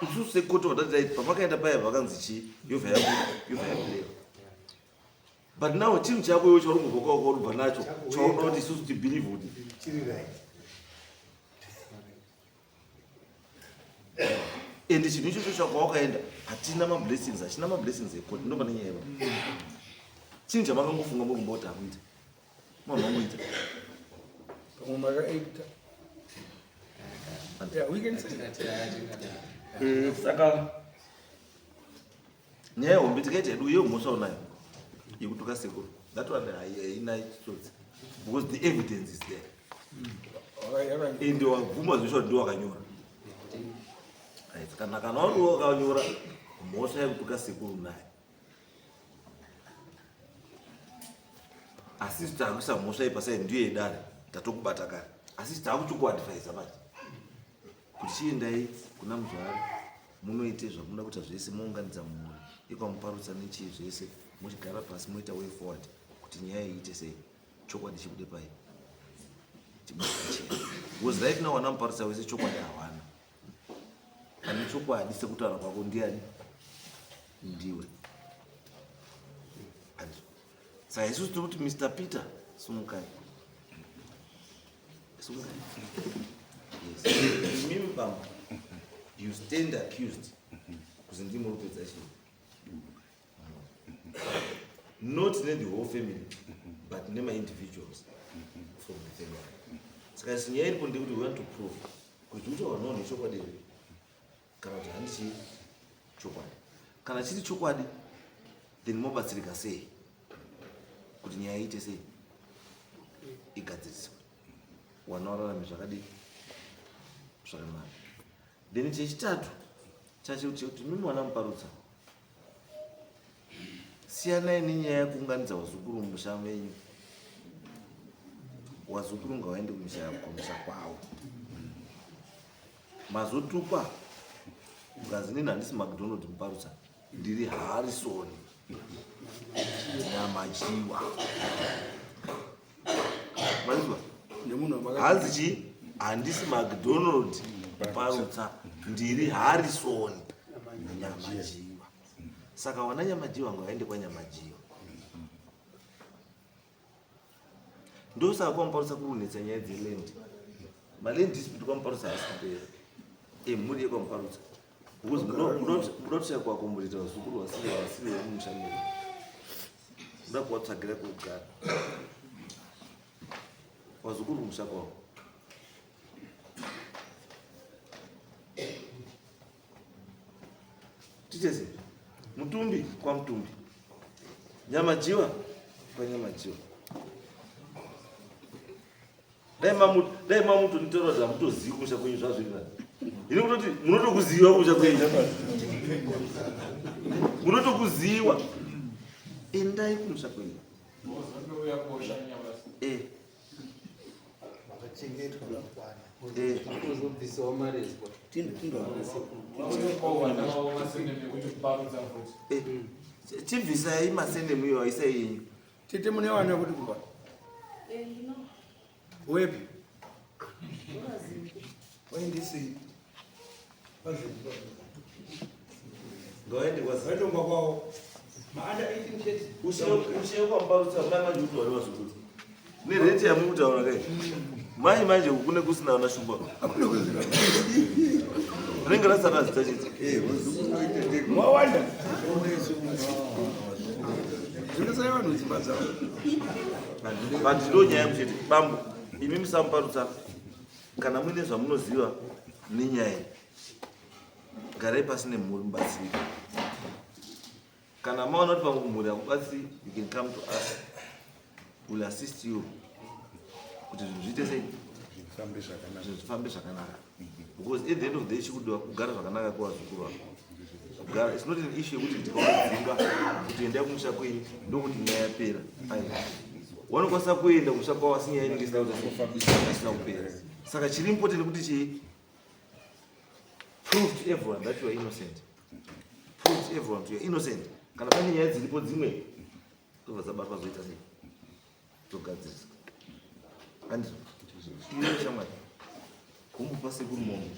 Isusu secourt wadati pamakaenda paya vakanzi chi, yobva yarecord. But now chini chako iwe chaurumboka kwaurubva nacho, chaunoda kuti isusu ti believe kuti chiri right. And chinhu ichocho chakwawakaenda hatina mablessings, hachina mablessings ekoti, ndo pane nyaya yeva. Chinhu chamakangofunga murumba kuti hakuita, mamangoita. Yeah, we can say. Saka nyaya hombe tikaita yedu iyo mhosva unayo yekutuka sekuru, that one haina chitsotsi because the evidence is there. And wabvuma zvesho kuti ndiwakanyora. Kana uriwo wakanyora mhosva yekutuka sekuru nayo, asi taakuisa mhosva ipasai ndiyo yedare tatokubata kare, asi taakuchokuadvisa manje kuti chiendai kuna muzvari munoite zvamunoda kuita zvese, mounganidza mumwe ikwamuparutsa nechii zvese, muchigara pasi moita way forward kuti nyaya iite sei, chokwadi chikude pai chibuachena. Because right now wana muparutsa wese chokwadi hawana, ane chokwadi sekutaura kwako ndiani, ndiwe. Saka isusu tiri kuti Mr. Peter sumukai. Yes. Mimi bamba, you stand accused kuzi ndimo rupedza chinhu. Not the whole family, but nema individuals from the family. Saka sinyaya iripo ndekuti we want to prove kuti uto wanawo nechokwadi here kana kuti handichi chokwadi. Kana chiri chokwadi, then mobatsirika sei kuti nyaya iite sei igadziriswe, wana wararame zvakadii zvakanaka. Then chechitatu chacho kuti mimi wana muparutsa, siyanai nenyaya yekuunganidza wazukuru mumusha menyu. Wazukuru ngavaende kumusha kwavo, mazotukwa ukazi nini handisi McDonald muparutsa, ndiri Harrison Nyamajiwa. Maizwa? Hanzi chi handisi McDonald muparutsa, ndiri Harrison Nyamajiwa. Saka wana Nyamajiwa ngavaende kwa Nyamajiwa. Ndo saka kwa muparutsa kurunetsa nyaya dzeland. Maland dispute kwa muparutsa asipera. Muri kwa muparutsa. Because munotoshaya kwakomboreta vazukuru vasiri vemumushamiri. Muda kuvatsvagira kugara. Vazukuru musha kwavo. Tichese, Mutumbi kwa Mutumbi. Nyamajiwa kwa Nyamajiwa. Dai mamuto nitoro za mutoziva kumusha kwenyu zvazvirina. Ini kutoti munotokuziva kumusha kwenyu. Munotokuziva. Endai kumusha kwenyu. Chibvisai masendemu iyo aisa yenyu. Tete mune wana kuti kuba. Wepi? Waindisi. Ngoende kwasi. Watomba kwao. Maanda 18 shades. Usiye kwa mparutsa mama jutu wali wasukuti. Ni rate ya muta ona kai. Manje kune kusina ona shumba. Akuna kuzina. Renga rasa rasa tachiti. Mwawanda. Zvinasaya vanhu dzimbaza. Vantu ndo nyaya muchiti bambo imi musamparutsa kana muine zvamunoziva nenyaya garai pasi nemhuri mubatsiri kana maona kuti pamwe mhuri hakubatsiri you can come to us, will assist you kuti zvinhu zviite sei zvifambe zvakanaka because at the end of the day chikudiwa kugara zvakanaka kwavazukuru vako kugara. It's not an issue yekuti ndikaudzinga kuti endai kumusha kwenyu ndokuti nyaya yapera. Wanokwanisa kuenda kumusha kwavo asi nyaya inenge isina kupera. Saka chiri important kuti chii prove to everyone that you are innocent. Prove to everyone that you are innocent. Kana pane nyaya dziripo dzimwe tobva dzabatwa zoita sei togadzirisa andizvo iwe shamwari kumupa sekuru mombe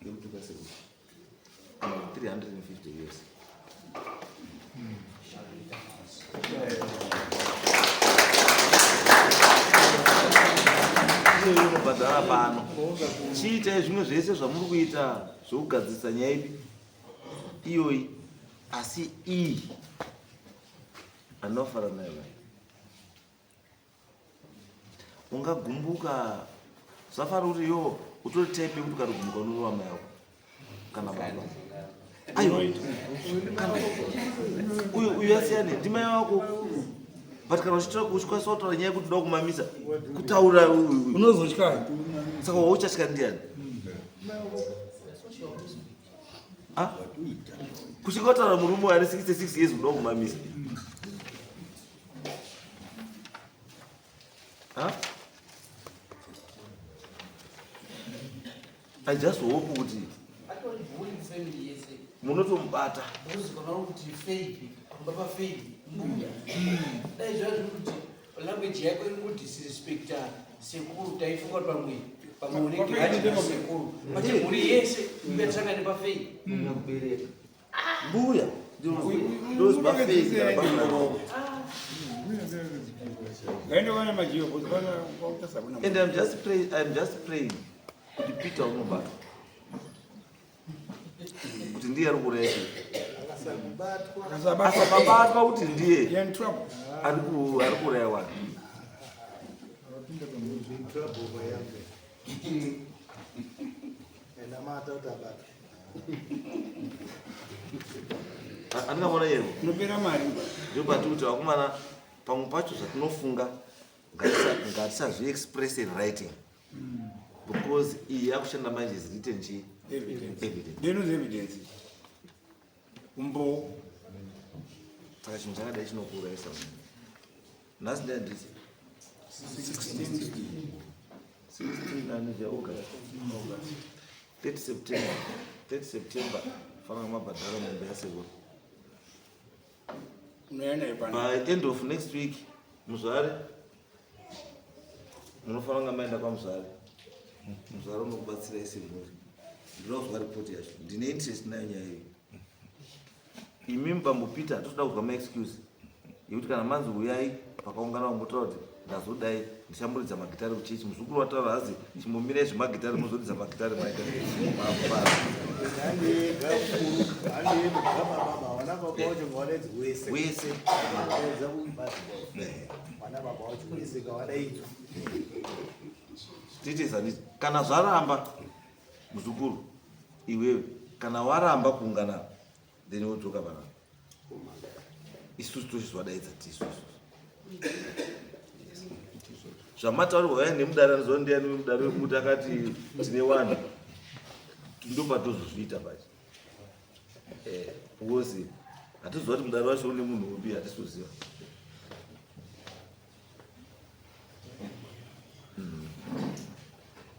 yekutuka sekuru kana 350 years. Iyo unobhadhara pano chiitai zvimwe zvese zvamuri kuita zvokugadzirisa nyaya ipi iyoyi, asi iyi anofara nayo vai ungagumbuka zvafara kuti yo utori type yekuti ukatogumbuka unorova mai yako kana baba aiwa uyu yasiyane ndimai wako but kana uchikwanisa kutaura nyaya yekuti uda kumamisa kutaura unozotyayi saka wauchatya ndiani kusvika kutaura murume ane 66 years uda kumamisa I just hope kuti munotomubata language yako iringodisrespecta sekuru taifunga pamwe pamwe unenge sekuru pati muri yese ingatsangane pafei kubereka mbuya those bafei and I'm just praying kuti Peter unobata kuti ndiye ari kureka asabatwa kuti ndiye ari kurewa andingamona yero unopera mari ndobati kuti vakomana pamwe pacho zvatinofunga ngatisazviexpress in writing because iyi yakushanda manje is written chi evidence umbo saka chinhu chakadai chinokuuraisa nhasi ndanditi 16 August 30 September fanaka mabhadhara mombe yasekuru by end of next week muzvare munofanira kunge maenda kwamuzvare muzvare unokubatsirai semhuri ndinozwa ripoti yacho ndine interest nayo nyaya iyo imi mubambopita totoda kuzwa maexcuse yekuti kana manzi uyai pakaungana vambotaura kuti ndazodai ndichamboridza magitari kuchechi muzukuru wataura hazi chimbomirai zvemagitari muzoridza magitari maita wese titizaniti kana zvaramba muzukuru iwewe kana waramba kuungana then wodzoka panapa isusu tochizvadaidza tisusu zvamataurirwa vaya nemudare nzondiani wemudare wekuti akati tine wanhu ndopatozozviita pacho because hatiziva kuti mudare wacho une munhu upi hatisizoziva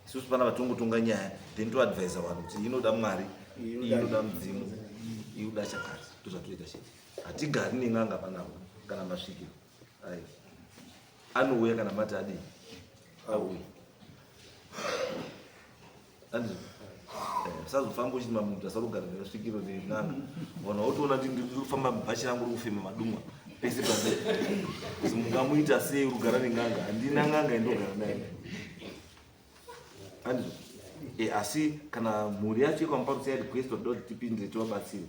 isusu pana vatongotonga nyaya then toadvisa vanhu kuti inoda mwari iyi inoda mudzimu iuda chakati tozvatoita chete hatigari nen'anga panapo kana masvikiro ai anouya kana mati adini auya andi sazofamba uchiti mamuntu asarugara nerasvikiro nen'anga ona otoona kuti ndirikufamba mubhachi rangu rikufema madumwa pese pase kuti mungamuita sei rugara nen'anga handina n'anga indogara naye andizvo asi kana mhuri yacho ikamupatsa request toda kuti tipindire tivabatsire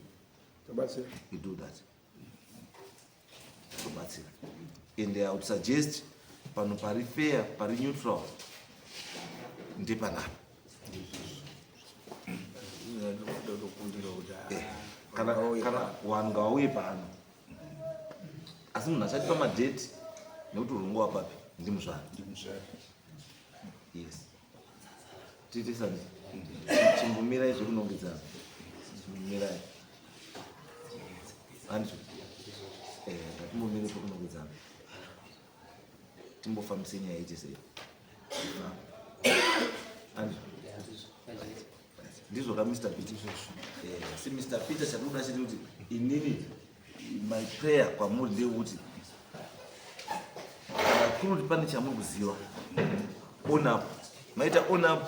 you do that tobatsira and I would suggest pano pari fair pari neutral ndepanapa kana wanhu ngauye pano asi munhu achati pamadheti nekuti urungu wapapi ndimuzvara yes tiitesani chimbomirai zvekunongedzana chimbomirai handizvo ngatimbomire pekunongedzana timbofambise nyaya ichi sei handizvo ndizvo kaMr Peter si Mr Peter chatinoda chiri kuti inini my prayer kwamuri ndeyekuti kuri kuti pane chamuri kuziva own up maita own up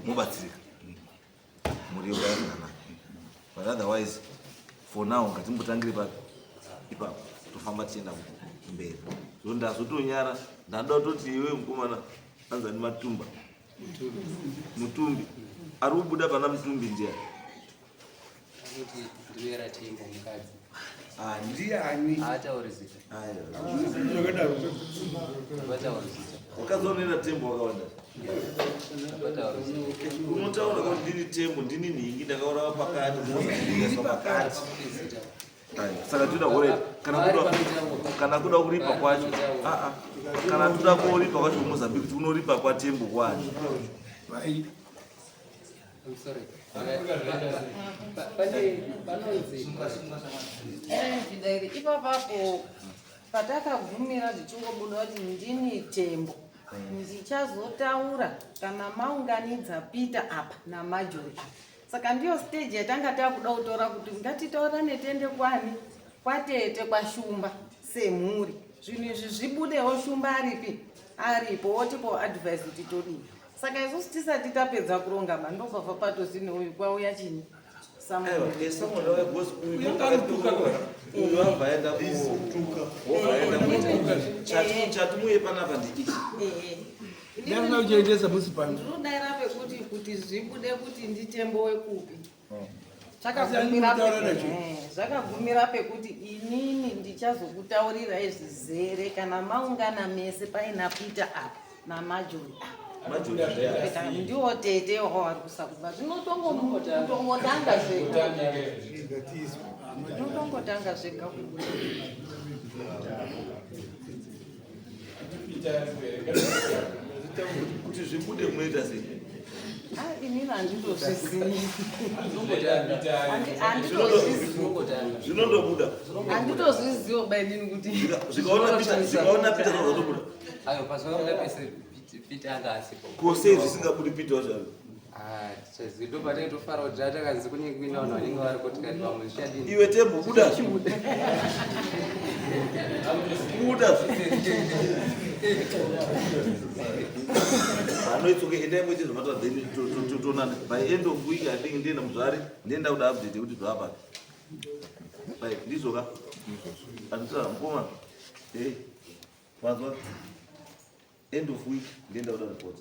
mubatsirika muri yokuyakanana but otherwise for now ngatimbotangire papi ipapo tofamba tichienda mberi so ndazotonyara ndada kutoti iwe mukomana anzani Matumba Mutumbi ari kubuda pana Mutumbi ndiye kuti ndivera Tembo mukadzi ndiani aataurizita wakazonera Tembo wakawanda unotaura kuti ndini Tembo ndini nhingi ndakaura pakati mozaiiswa pakati saka toda kure kana kuda kuripa kwacho kana toda kuripa kwacho Mozambique kuti unoripa kwa Tembo kwani I'm sorry. Zvidairi ipapapo patakagumira zvichingobuda kuti ndini Tembo ndichazotaura kana maunganidza Peter apa naMarjorie. Saka ndiyo stage yatanga takuda kutora kuti ngatitaura netende kwani kwatete kwashumba semhuri zvinhu izvi zvibudewo shumba aripo otipo advice kuti todini. Saka isusu tisati tapedza kuronga mandobva patosine uyu kwauya chini chatimuye panapa ndiichi ndinodaira pekuti kuti zvibude kuti nditembo wekupi zvakagumira pekuti inini ndichazokutaurirai zvizere kana maungana mese paina Peter apa naMarjorie ndiwo tete wawari kusakuba zvinotongotanga zvega kuti zvibude munoita sei inini handitozvizivi zvinondobuda handitozvizivo bainini kuti zvikaona Peter zvazotobuda ayo pazoona pese Peter anga asipo kosei zvisingabudi Peter wazvaro chazido patenge tofara kuti atakanzi kune kuina vanhu vanenge vari kuti kati vamwe zvichadini iwe Tembo buda buda anoitsoke endai moite zvamata then totonana by end of week I think ndienda muzvari ndienda kuda update kuti zvapa right ndizoka anditira mukoma wanzwa end of week ndienda kuda report